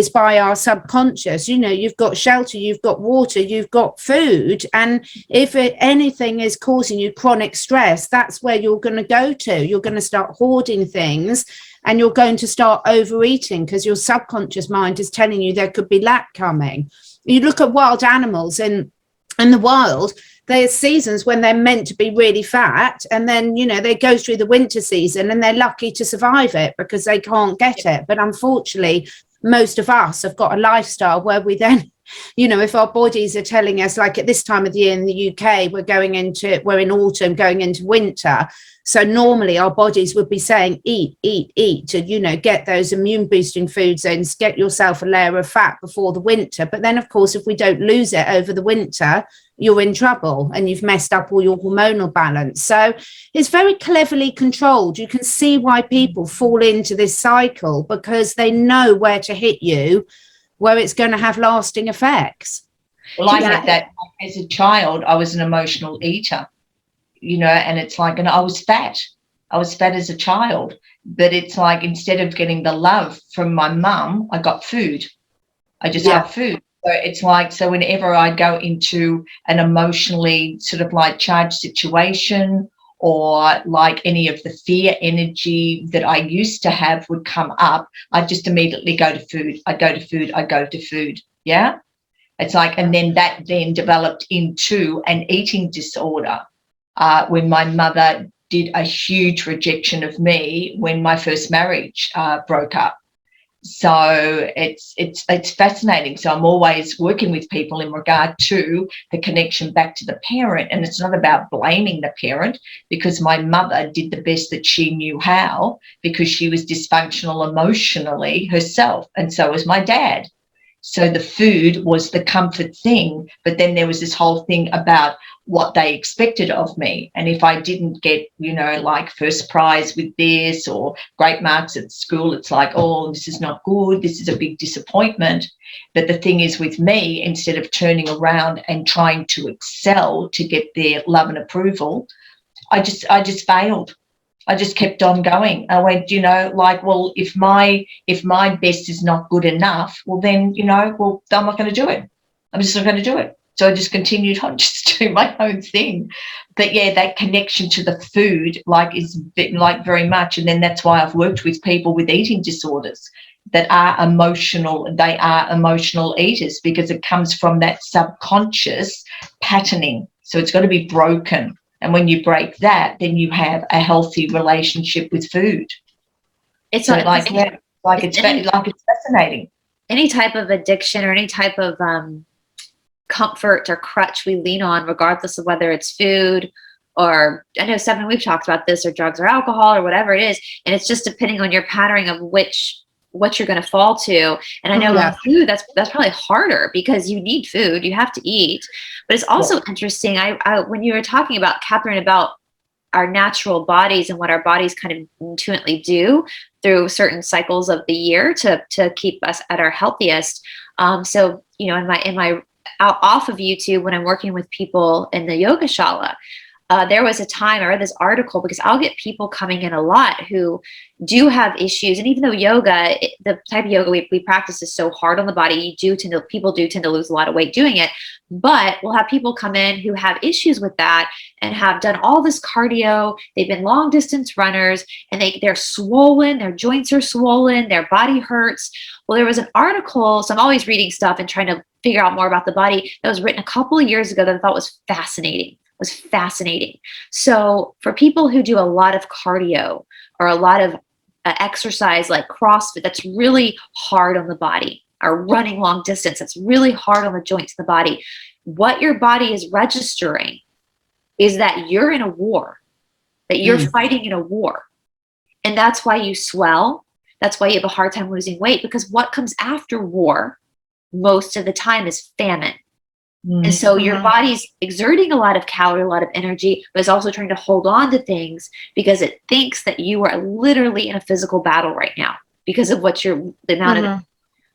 by our subconscious. You've got shelter, you've got water, you've got food, and if anything is causing you chronic stress, that's where you're going to go to. You're going to start hoarding things, and you're going to start overeating because your subconscious mind is telling you there could be lack coming. You look at wild animals in the wild. There's seasons when they're meant to be really fat, and then, they go through the winter season and they're lucky to survive it because they can't get it. But unfortunately, most of us have got a lifestyle where we then, if our bodies are telling us, like at this time of the year in the UK, we're in autumn going into winter. So normally our bodies would be saying, eat, to, get those immune boosting foods and get yourself a layer of fat before the winter. But then, of course, if we don't lose it over the winter, you're in trouble and you've messed up all your hormonal balance. So it's very cleverly controlled. You can see why people fall into this cycle because they know where to hit you, where it's going to have lasting effects. Well, I had that as a child. I was an emotional eater, and it's like, and I was fat. I was fat as a child, but it's like instead of getting the love from my mum, I got food. I just got food. So it's like, so whenever I go into an emotionally sort of like charged situation, or like any of the fear energy that I used to have would come up, I'd just immediately go to food. I'd go to food. I'd go to food. Yeah. It's like, and then that then developed into an eating disorder when my mother did a huge rejection of me when my first marriage broke up. So it's fascinating. So I'm always working with people in regard to the connection back to the parent, and it's not about blaming the parent, because my mother did the best that she knew how, because she was dysfunctional emotionally herself, and so was my dad. So the food was the comfort thing, but then there was this whole thing about what they expected of me. And if I didn't get, like first prize with this or great marks at school, it's like, oh, this is not good. This is a big disappointment. But the thing is with me, instead of turning around and trying to excel to get their love and approval, I just failed. I just kept on going. I went, well, if my best is not good enough, well, then, I'm not going to do it. I'm just not going to do it. So I just continued on just doing my own thing. But yeah, that connection to the food, is very much. And then that's why I've worked with people with eating disorders that are emotional. They are emotional eaters, because it comes from that subconscious patterning. So it's got to be broken. And when you break that, then you have a healthy relationship with food. It's fascinating. Any type of addiction or any type of comfort or crutch we lean on, regardless of whether it's food or, I know, Stephanie, we've talked about this, or drugs or alcohol or whatever it is. And it's just depending on your patterning of what you're going to fall to. And I know with food, that's probably harder, because you need food, you have to eat. But it's also interesting. I when you were talking about, Catherine, about our natural bodies and what our bodies kind of intuitively do through certain cycles of the year to keep us at our healthiest. So, in my off of YouTube, when I'm working with people in the yoga shala, there was a time I read this article, because I'll get people coming in a lot who do have issues. And even though yoga, the type of yoga we practice is so hard on the body, people do tend to lose a lot of weight doing it. But we'll have people come in who have issues with that and have done all this cardio. They've been long distance runners, and they're swollen. Their joints are swollen. Their body hurts. Well, there was an article. So I'm always reading stuff and trying to figure out more about the body, that was written a couple of years ago that I thought was fascinating. So for people who do a lot of cardio or a lot of exercise like CrossFit, that's really hard on the body, or running long distance, that's really hard on the joints of the body. What your body is registering is that you're in a war, that you're fighting in a war. And that's why you swell. That's why you have a hard time losing weight, because what comes after war most of the time is famine. And so your body's exerting a lot of calorie, a lot of energy, but it's also trying to hold on to things because it thinks that you are literally in a physical battle right now, because of the amount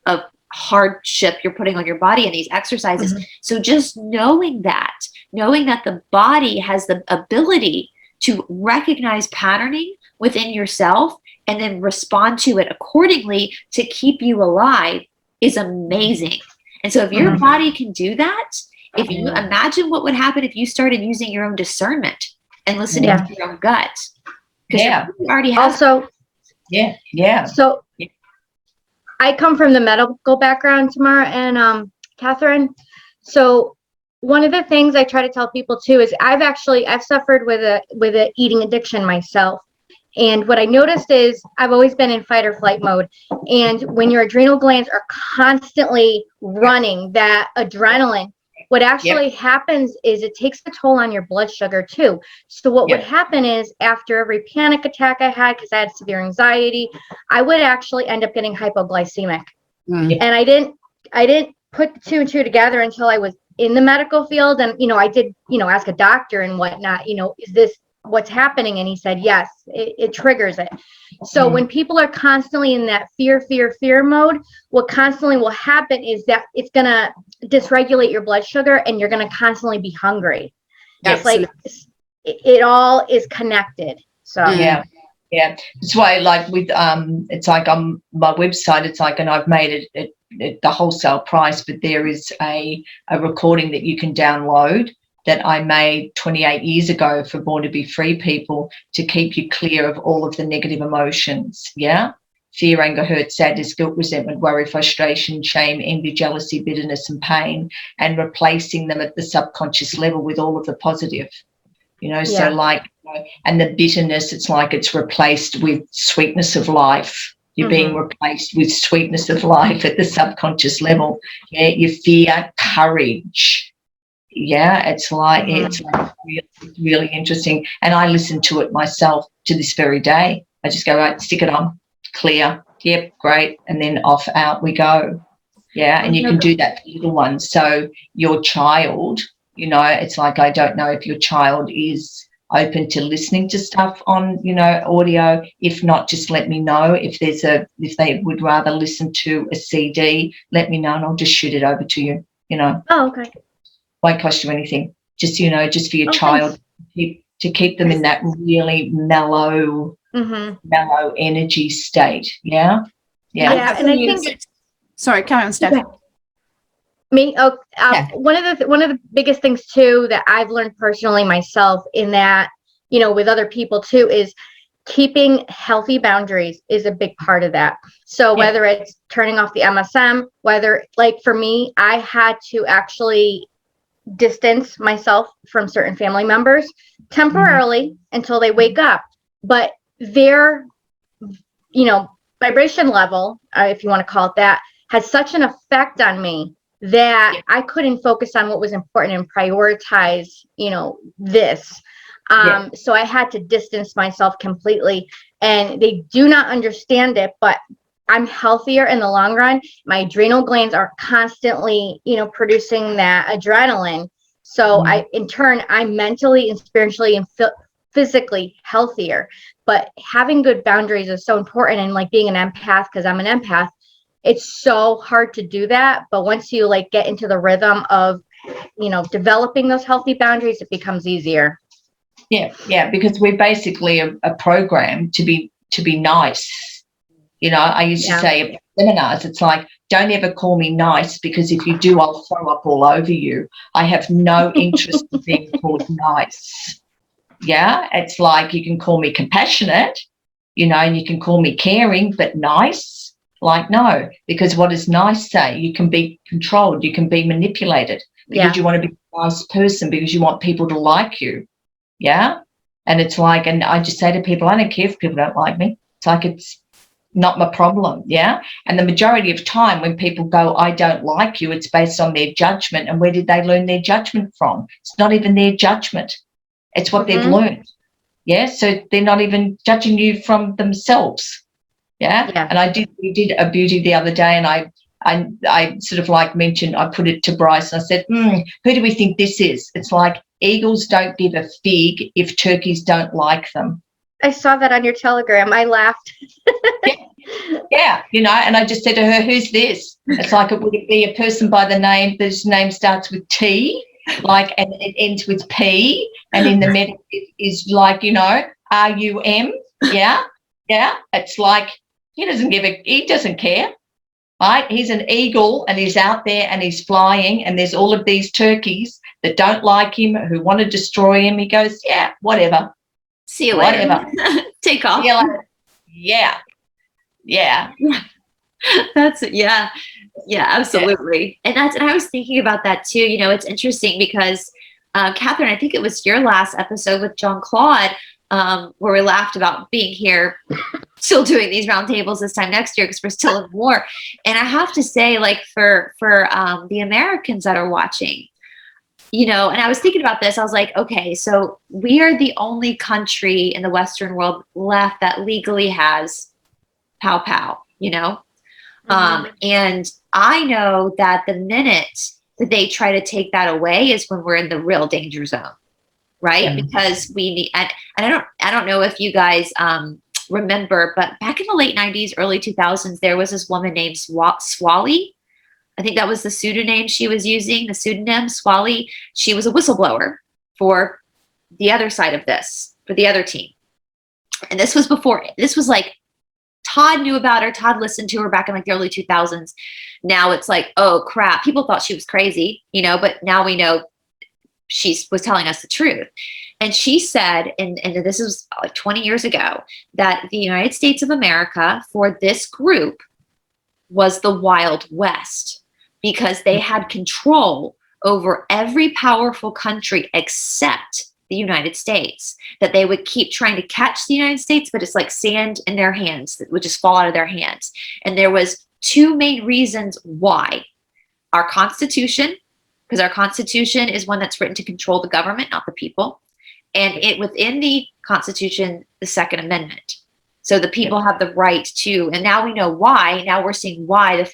of hardship you're putting on your body in these exercises. So just knowing that the body has the ability to recognize patterning within yourself and then respond to it accordingly to keep you alive is amazing. And so if your body can do that, if you imagine what would happen if you started using your own discernment and listening to your own gut. Yeah. You already have. Also, So I come from the medical background, Teymara and Catherine. So one of the things I try to tell people too is I've suffered with a eating addiction myself. And what I noticed is I've always been in fight or flight mode. And when your adrenal glands are constantly running that adrenaline, what actually happens is it takes a toll on your blood sugar too. So what would happen is after every panic attack I had, because I had severe anxiety, I would actually end up getting hypoglycemic. And I didn't put two and two together until I was in the medical field. And, I did, ask a doctor and whatnot, is this what's happening? And he said, yes, it triggers it. So when people are constantly in that fear mode, what constantly will happen is that it's going to dysregulate your blood sugar and you're going to constantly be hungry. It's like it all is connected. So it's why, like with it's like on my website, it's like, and I've made it the wholesale price, but there is a recording that you can download that I made 28 years ago for Born to Be Free people to keep you clear of all of the negative emotions, yeah? Fear, anger, hurt, sadness, guilt, resentment, worry, frustration, shame, envy, jealousy, bitterness, and pain, and replacing them at the subconscious level with all of the positive, you know, so like, you know, and the bitterness, it's like it's replaced with sweetness of life. You're being replaced with sweetness of life at the subconscious level. Yeah, your fear, courage. Yeah, it's like really, really interesting. And I listen to it myself to this very day. I just go, right, stick it on, clear. Yep, great. And then off out we go. Yeah, and you can do that for little ones. So your child, you know, it's like, I don't know if your child is open to listening to stuff on, you know, audio. If not, just let me know. If they would rather listen to a CD, let me know and I'll just shoot it over to you, you know. Oh, okay. Won't cost you anything. Just, you know, just for your child, to keep them in that really mellow energy state. Yeah. Yeah. And I think, sorry, carry on, Steph. One of the biggest things too that I've learned personally myself in that, you know, with other people too, is keeping healthy boundaries is a big part of that. So whether it's turning off the MSM, whether, like for me, I had to actually distance myself from certain family members temporarily until they wake up, but their, you know, vibration level, if you want to call it that, has such an effect on me that I couldn't focus on what was important and prioritize, you know, this. So I had to distance myself completely, and they do not understand it, but I'm healthier in the long run. My adrenal glands are constantly, you know, producing that adrenaline. So in turn, I'm mentally and spiritually and physically healthier. But having good boundaries is so important. And like being an empath, because I'm an empath, it's so hard to do that. But once you like get into the rhythm of, you know, developing those healthy boundaries, it becomes easier. Yeah, because we're basically a program to be nice. You know, I used to say at seminars, it's like, don't ever call me nice, because if you do, I'll throw up all over you. I have no interest in being called nice. Yeah, it's like you can call me compassionate, you know, and you can call me caring, but nice. Like, no, because what does nice say? You can be controlled, you can be manipulated because you want to be a nice person, because you want people to like you. Yeah. And it's like, and I just say to people, I don't care if people don't like me. It's like, it's not my problem. Yeah. And the majority of time when people go, I don't like you, it's based on their judgment. And where did they learn their judgment from? It's not even their judgment. It's what they've learned. Yeah. So they're not even judging you from themselves. Yeah. And we did a beauty the other day, and I sort of like mentioned, I put it to Brice and I said, who do we think this is? It's like, eagles don't give a fig if turkeys don't like them. I saw that on your Telegram. I laughed. Yeah, you know, and I just said to her, who's this? It's like, would it be a person by the name, whose name starts with T, like, and it ends with P, and in the middle is like, you know, RUM. Yeah. It's like, he doesn't care. Right? He's an eagle, and he's out there and he's flying, and there's all of these turkeys that don't like him, who want to destroy him. He goes, yeah, whatever. See you later. Whatever. Take off. See you later. Yeah. That's absolutely. And I was thinking about that too. You know, it's interesting because Catherine, I think it was your last episode with Jean-Claude, where we laughed about being here, still doing these roundtables this time next year because we're still in war. And I have to say, like, for the Americans that are watching, you know, and I was thinking about this, I was like, okay, so we are the only country in the Western world left that legally has pow pow, you know? And I know that the minute that they try to take that away is when we're in the real danger zone. Right. Because we need, and I don't know if you guys remember, but back in the late 90s, early 2000s, there was this woman named Swally. I think that was the pseudonym she was using, the pseudonym Swally. She was a whistleblower for the other side of this, for the other team. And this was like, Todd knew about her. Todd listened to her back in like the early 2000s. Now it's like, oh crap. People thought she was crazy, you know, but now we know she was telling us the truth. And she said, and this was like 20 years ago, that the United States of America for this group was the Wild West, because they had control over every powerful country except the United States, that they would keep trying to catch the United States, but it's like sand in their hands that would just fall out of their hands. And there was two main reasons why. Our Constitution, because our Constitution is one that's written to control the government, not the people. And it within the Constitution, the Second Amendment. So the people have the right to, and now we know why. Now we're seeing why our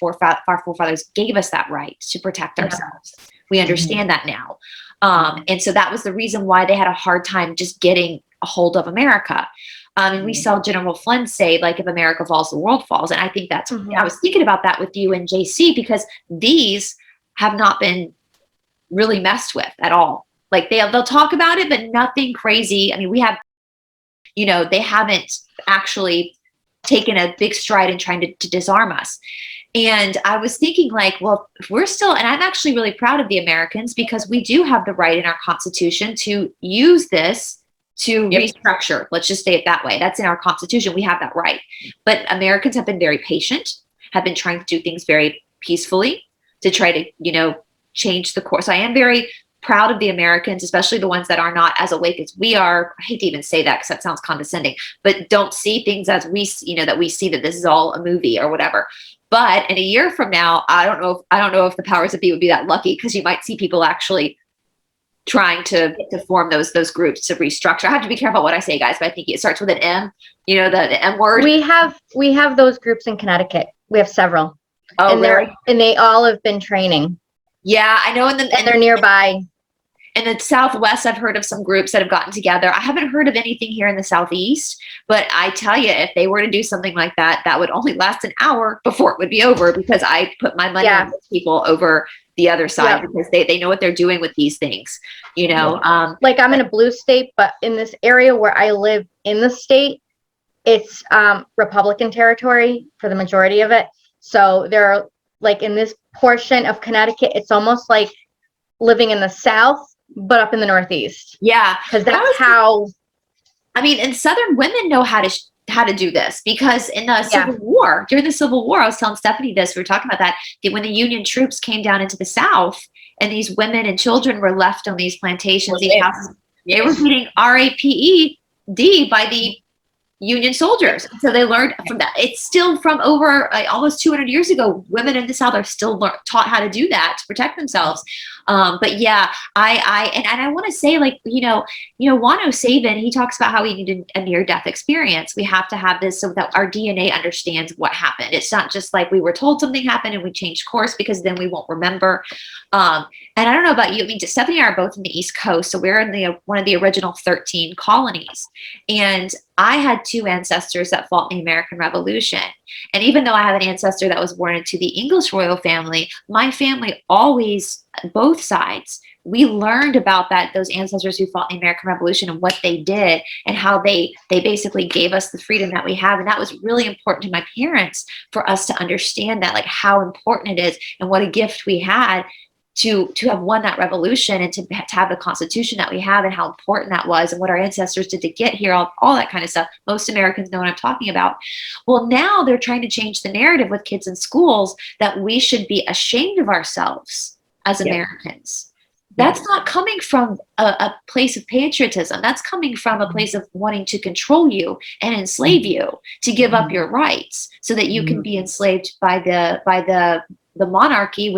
forefathers gave us that right to protect ourselves. We understand that now. And so that was the reason why they had a hard time just getting a hold of America. And we saw General Flynn say, like, if America falls, the world falls. And I think that's, I was thinking about that with you and JC, because these have not been really messed with at all. Like they'll talk about it, but nothing crazy. I mean, we have, you know, they haven't actually taken a big stride in trying to disarm us. And I was thinking, like, well, if we're still, and I'm actually really proud of the Americans, because we do have the right in our Constitution to use this to restructure. Let's just say it that way. That's in our Constitution. We have that right. But Americans have been very patient, have been trying to do things very peacefully to try to, you know, change the course. So I am very proud of the Americans, especially the ones that are not as awake as we are. I hate to even say that because that sounds condescending, but don't see things as we, you know, that we see that this is all a movie or whatever. But in a year from now, I don't know if the powers that be would be that lucky, because you might see people actually trying to form those groups to restructure. I have to be careful what I say, guys, but I think it starts with an M, you know, the M word. We have those groups in Connecticut. We have several. Oh, and really? They all have been training. Yeah, I know. And they're nearby. In the Southwest, I've heard of some groups that have gotten together. I haven't heard of anything here in the Southeast, but I tell you, if they were to do something like that, that would only last an hour before it would be over, because I put my money on those people over the other side, because they know what they're doing with these things, you know. Like, I'm in a blue state, but in this area where I live in the state, it's Republican territory for the majority of it. So they're like, in this portion of Connecticut, it's almost like living in the South, but up in the Northeast. Yeah, because that's how. I mean, and Southern women know how to do this, because in the Civil War, during the Civil War, I was telling Stephanie this. We were talking about that when the Union troops came down into the South, and these women and children were left on these plantations, these houses, they were getting RAPED by the Union soldiers. So they learned from that. It's still from over almost 200 years ago. Women in the South are still taught how to do that to protect themselves. But yeah, I want to say, like, you know, Wano Saban, he talks about how we need a near-death experience. We have to have this so that our DNA understands what happened. It's not just like we were told something happened and we changed course, because then we won't remember. And I don't know about you. I mean, Stephanie and I are both in the East Coast, so we're in one of the original 13 colonies. And I had two ancestors that fought in the American Revolution. And even though I have an ancestor that was born into the English royal family, my family always, both sides, we learned about those ancestors who fought in the American Revolution and what they did, and how they basically gave us the freedom that we have. And that was really important to my parents, for us to understand that, like, how important it is and what a gift we had to have won that revolution, and to have the Constitution that we have, and how important that was, and what our ancestors did to get here, all that kind of stuff. Most Americans know what I'm talking about. Well, now they're trying to change the narrative with kids in schools that we should be ashamed of ourselves as Americans. That's not coming from a place of patriotism. That's coming from a place of wanting to control you and enslave you, to give up your rights so that you can be enslaved by the monarchy.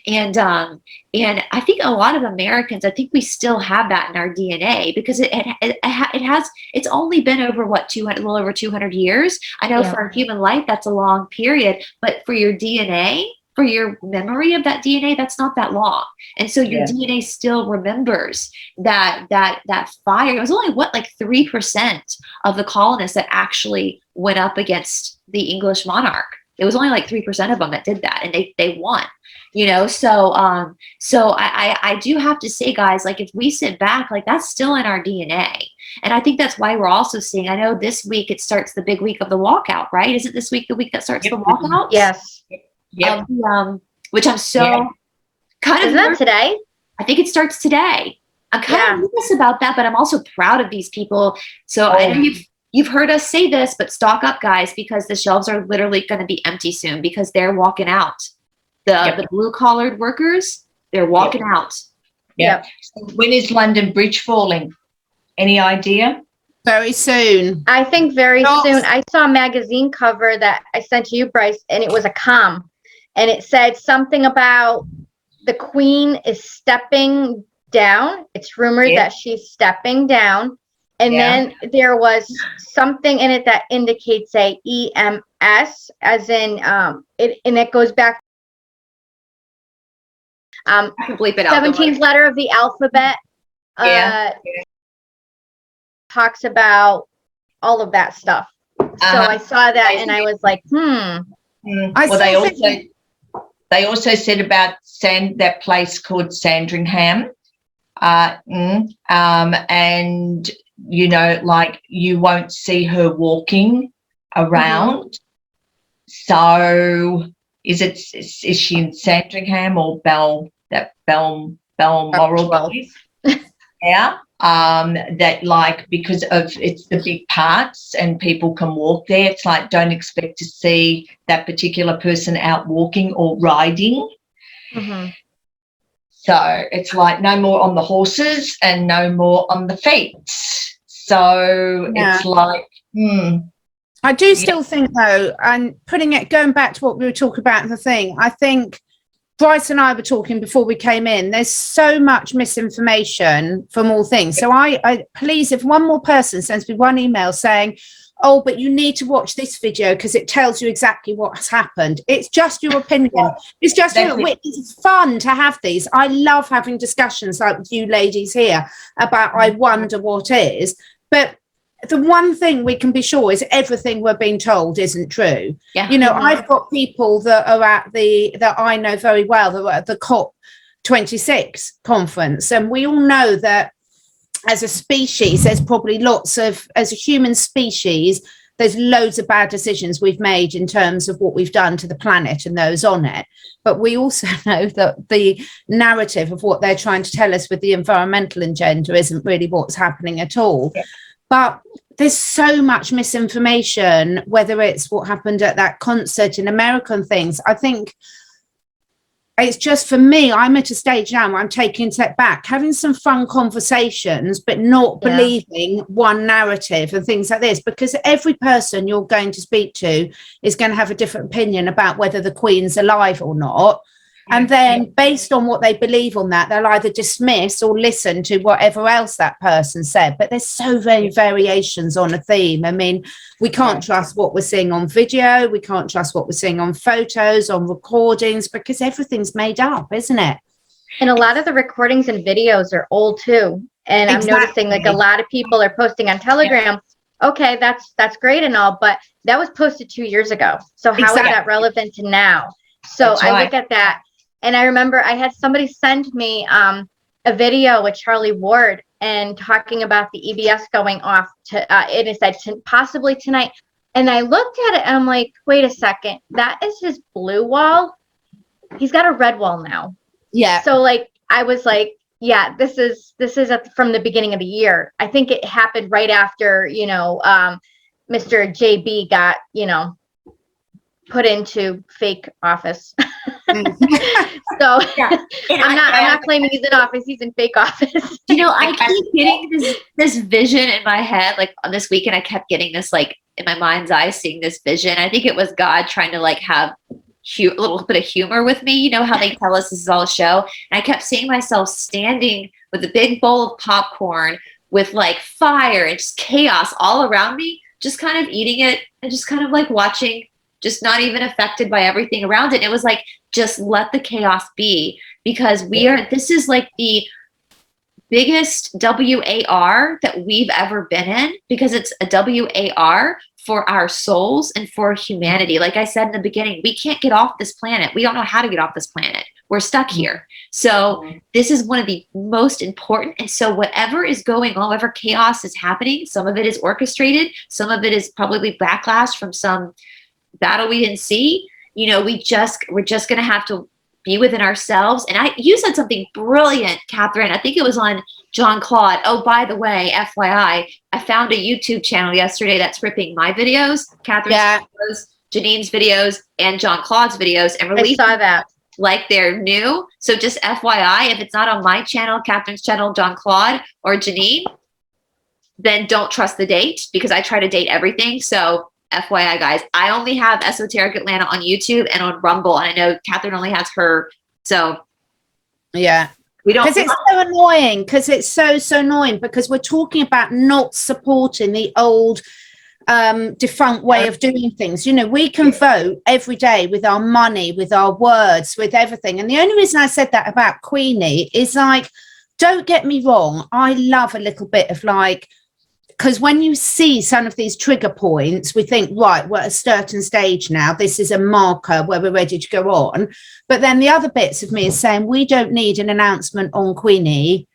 And I think a lot of Americans, I think we still have that in our DNA, because it's only been over a little over 200 years. I know for a human life, that's a long period, but for your DNA, for your memory of that DNA, that's not that long. And so your DNA still remembers that fire. It was only 3% of the colonists that actually went up against the English monarch. It was only like 3% of them that did that, and they won. You know, so I do have to say, guys, like, if we sit back, like, that's still in our DNA. And I think that's why we're also seeing, I know this week it starts the big week of the walkout, right? Isn't this week the week that starts the walkout? Yes. Which I'm so kind Isn't that today? I think it starts today. I'm kind of nervous about that, but I'm also proud of these people. So I know you've heard us say this, but stock up, guys, because the shelves are literally going to be empty soon because they're walking out. The blue-collared workers, they're walking out. Yeah. So when is London Bridge falling? Any idea? Very soon. I think very soon. I saw a magazine cover that I sent to you, Brice, and it was a comm. And it said something about the Queen is stepping down. It's rumored that she's stepping down. And then there was something in it that indicates a EMS, as in and it goes back. I can bleep it out. 17th letter of the alphabet. Talks about all of that stuff. So I saw that and I was like, Well, they also said about that place called Sandringham. And you know, like you won't see her walking around. So is she in Sandringham or Balmoral place? Yeah. That like because of it's the big parks and people can walk there. It's like don't expect to see that particular person out walking or riding. So it's like no more on the horses and no more on the feet. So it's like, I do still think though, and going back to what we were talking about in the thing, I think Brice and I were talking before we came in, there's so much misinformation from all things. So I please, if one more person sends me one email saying, oh, but you need to watch this video because it tells you exactly what has happened. It's just your opinion. It's just it's fun to have these. I love having discussions like with you ladies here about I wonder what is. But the one thing we can be sure is everything we're being told isn't true. Yeah. You know, I've got people that are that I know very well that were at the COP26 conference, and we all know that as a species, there's probably as a human species, there's loads of bad decisions we've made in terms of what we've done to the planet and those on it. But we also know that the narrative of what they're trying to tell us with the environmental agenda isn't really what's happening at all. Yeah. But there's so much misinformation, whether it's what happened at that concert in America and things. I think it's just for me, I'm at a stage now where I'm taking a step back, having some fun conversations, but not believing one narrative and things like this, because every person you're going to speak to is going to have a different opinion about whether the Queen's alive or not. And then based on what they believe on that, they'll either dismiss or listen to whatever else that person said. But there's so many variations on a theme. I mean, we can't trust what we're seeing on video. We can't trust what we're seeing on photos, on recordings, because everything's made up, isn't it? And a lot of the recordings and videos are old too. And I'm noticing like a lot of people are posting on Telegram. Okay, that's great and all, but that was posted 2 years ago. So how is that relevant to now? So I look at that. And I remember I had somebody send me a video with Charlie Ward and talking about the EBS going off it said possibly tonight. And I looked at it and I'm like, wait a second, that is his blue wall. He's got a red wall now. Yeah. So like, I was like, yeah, this is from the beginning of the year. I think it happened right after, Mr. JB got, put into fake office. So I'm not claiming he's in office, he's in fake office. I keep getting this vision in my head. Like on this weekend, I kept getting this, like in my mind's eye, seeing this vision. I think it was God trying to like have a little bit of humor with me. You know how they tell us this is all a show. And I kept seeing myself standing with a big bowl of popcorn with like fire and just chaos all around me, just kind of eating it and just kind of like watching, just not even affected by everything around it. And it was like, just let the chaos be, because this is like the biggest WAR that we've ever been in, because it's a WAR for our souls and for humanity. Like I said in the beginning, we can't get off this planet. We don't know how to get off this planet. We're stuck here. So this is one of the most important. And so whatever is going on, whatever chaos is happening, some of it is orchestrated. Some of it is probably backlash from some battle we didn't see. We're just going to have to be within ourselves. And you said something brilliant, Catherine. I think it was on John Claude. Oh, by the way, FYI, I found a YouTube channel yesterday that's ripping my videos, Catherine's videos, Janine's videos, and John Claude's videos, and releasing I saw that like they're new. So just FYI, if it's not on my channel, Catherine's channel, John Claude, or Janine, then don't trust the date, because I try to date everything. So FYI, guys, I only have Esoteric Atlanta on YouTube and on Rumble, and I know Catherine only has her. So yeah, we don't. Because it's so annoying. Because it's so annoying. Because we're talking about not supporting the old defunct way of doing things. You know, we can vote every day with our money, with our words, with everything. And the only reason I said that about Queenie is, like, don't get me wrong, I love a little bit of, like, because when you see some of these trigger points, we think, right, we're at a certain stage now. This is a marker where we're ready to go on. But then the other bits of me is saying we don't need an announcement on Queenie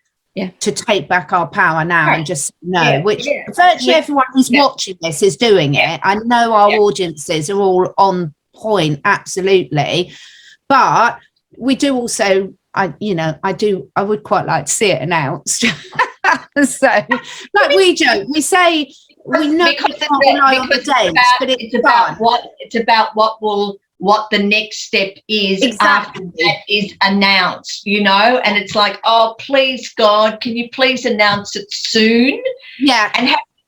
to take back our power now and just know, which virtually everyone who's watching this is doing it. I know our audiences are all on point, absolutely. But we do also, I would quite like to see it announced. So, like we joke, we say we know it's about what the next step is after that is announced, you know, and it's like, oh, please God, can you please announce it soon? Yeah.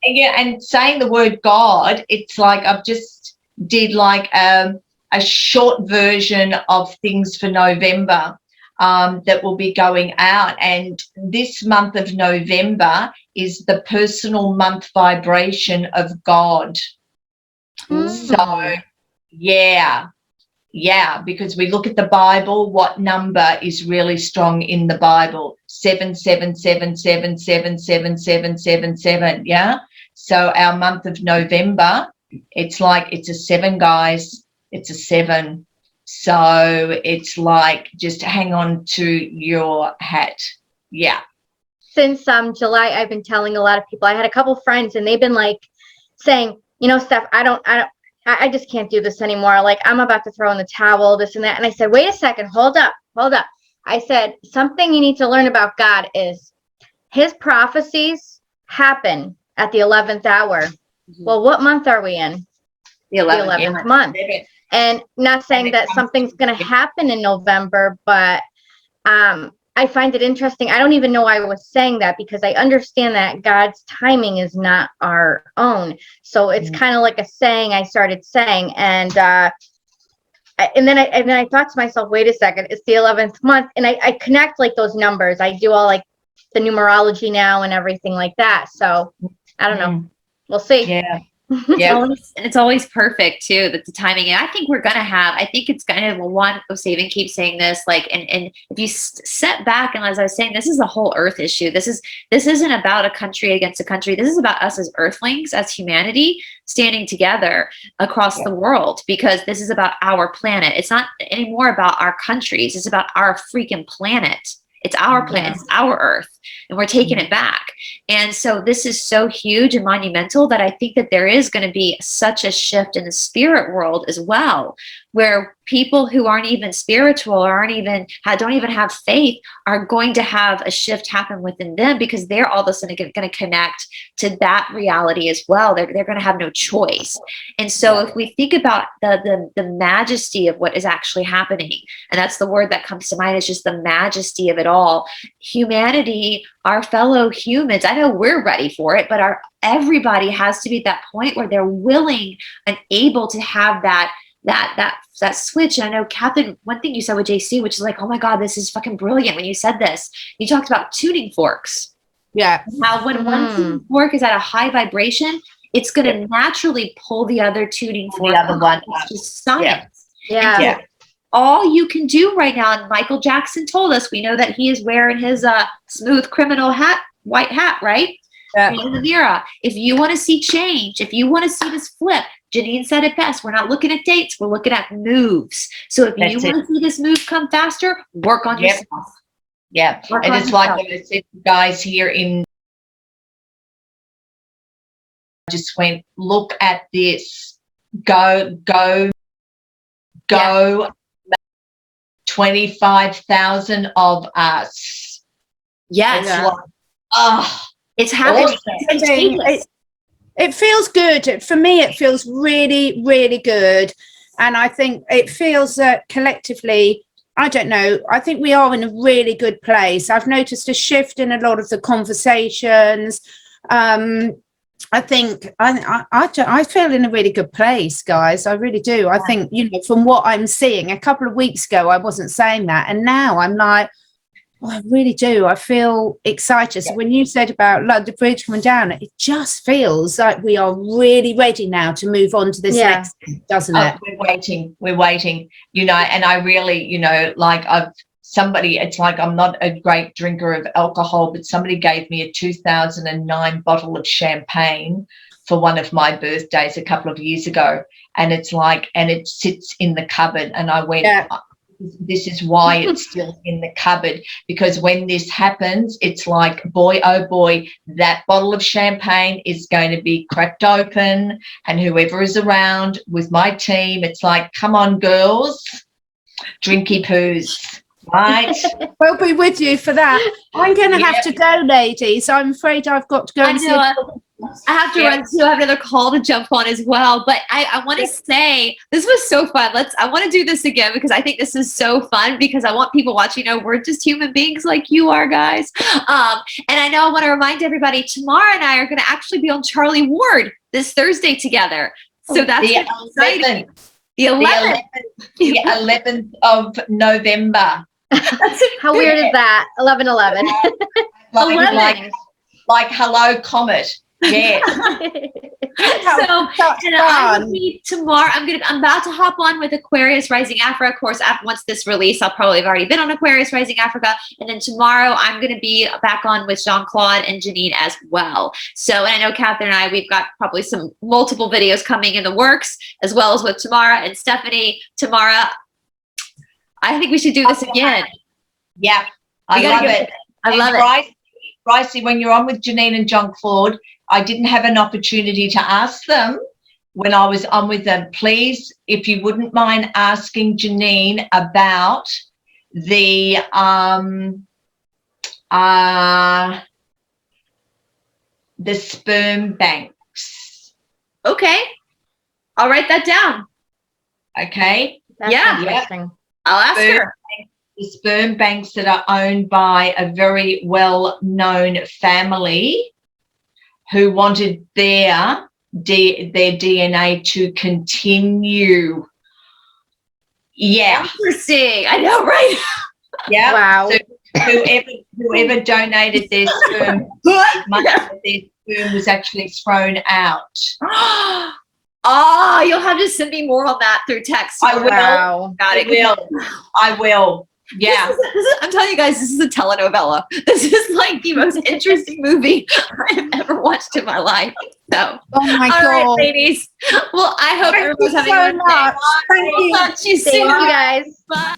And saying the word God, it's like I've just did like a short version of things for November. That will be going out, and this month of November is the personal month vibration of God. So because we look at the Bible, what number is really strong in the Bible? 777777777. Yeah. So our month of November, it's like it's a 7, guys. It's a 7. So it's like, just hang on to your hat. Yeah. Since July, I've been telling a lot of people. I had a couple friends, and they've been like saying, you know, Steph, I just can't do this anymore. Like, I'm about to throw in the towel, this and that. And I said, wait a second, hold up. I said, something you need to learn about God is his prophecies happen at the 11th hour. Mm-hmm. Well, what month are we in? The 11th month. And not saying that something's going to happen in November, but I find it interesting. I don't even know why I was saying that, because I understand that God's timing is not our own. So it's kind of like a saying I started saying. And then I thought to myself, wait a second, it's the 11th month. And I connect like those numbers. I do all like the numerology now and everything like that. So I don't know. We'll see. Yeah. It's always perfect too, that the timing. And I think we're gonna have, I think it's kind of one of Saban keeps saying this, like, and if you step back, and as I was saying, this is a whole earth issue. This isn't about a country against a country. This is about us as earthlings, as humanity, standing together across the world, because this is about our planet. It's not anymore about our countries. It's about our freaking planet. It's our planet, it's our earth, and we're taking it back. And so this is so huge and monumental that I think that there is going to be such a shift in the spirit world as well, where people who aren't even spiritual or don't even have faith are going to have a shift happen within them, because they're all of a sudden going to connect to that reality as well. They're going to have no choice. And so if we think about the majesty of what is actually happening, and that's the word that comes to mind, is just the majesty of it all. Humanity, our fellow humans, I know we're ready for it, but everybody has to be at that point where they're willing and able to have that switch. And I know, Catherine, one thing you said with JC, which is like, oh my God, this is fucking brilliant. When you said this, you talked about tuning forks. Yeah. How when one tuning fork is at a high vibration, it's going to naturally pull the other tuning fork. The other one. It's just science. Yeah. All you can do right now, and Michael Jackson told us, we know that he is wearing his smooth criminal hat, white hat, right? In the mirror. If you want to see change, if you want to see this flip, Janine said it best. We're not looking at dates. We're looking at moves. So if you want to see this move come faster, work on yourself. Yeah. And it's like what I said to guys here just went, look at this. Go. 20 25,000 of us. Yes. It's like, oh, It's happening. awesome. It's contagious. It feels good. For me, it feels really, really good. And I think it feels that collectively, I don't know, I think we are in a really good place. I've noticed a shift in a lot of the conversations. I think I feel in a really good place, guys. I really do. I think, you know, from what I'm seeing, a couple of weeks ago, I wasn't saying that. And now I'm like, oh, I really do. I feel excited. So when you said about the bridge coming down, it just feels like we are really ready now to move on to this next thing, doesn't it? We're waiting, you know, and I really, you know, like it's like I'm not a great drinker of alcohol, but somebody gave me a 2009 bottle of champagne for one of my birthdays a couple of years ago. And it's like, and it sits in the cupboard. And I went, this is why it's still in the cupboard, because when this happens, it's like, boy, oh boy, that bottle of champagne is going to be cracked open, and whoever is around with my team, it's like, come on, girls, drinky poos, right? We'll be with you for that. I'm going to have to go, ladies. I'm afraid I've got to go. I have to run too. I have another call to jump on as well. But I want to say this was so fun. I want to do this again because I think this is so fun, because I want people watching to know we're just human beings like you are, guys. And I know I want to remind everybody, Teymara and I are going to actually be on Charlie Ward this Thursday together. So that's the exciting. 11th. The 11th of November. How weird is that? 11/11. Like hello, comet. Yeah. And I will be tomorrow. I'm about to hop on with Aquarius Rising Africa. Of course, once this release, I'll probably have already been on Aquarius Rising Africa. And then tomorrow, I'm going to be back on with Jean-Claude and Janine as well. So, and I know Catherine and I, we've got probably some multiple videos coming in the works, as well as with Teymara and Stephanie. Teymara, I think we should do this again. Yeah, I love it. I love it. Brice, when you're on with Janine and Jean-Claude, I didn't have an opportunity to ask them when I was on with them. Please, if you wouldn't mind asking Janine about the sperm banks. Okay. I'll write that down. Okay. That's interesting. I'll ask her. The sperm banks that are owned by a very well-known family who wanted their DNA to continue. Yeah. Interesting. I know, right? Yeah. Wow. So whoever donated their sperm, much of their sperm was actually thrown out. Oh, you'll have to send me more on that through text. I will. Wow. Got it. I will. Yeah. I'm telling you guys, this is a telenovela. This is like the most interesting movie I've ever watched in my life. So, oh my God. All right, ladies. Well, I hope everyone's having a good day. Thank you. Talk to you soon. Thank you guys. Bye.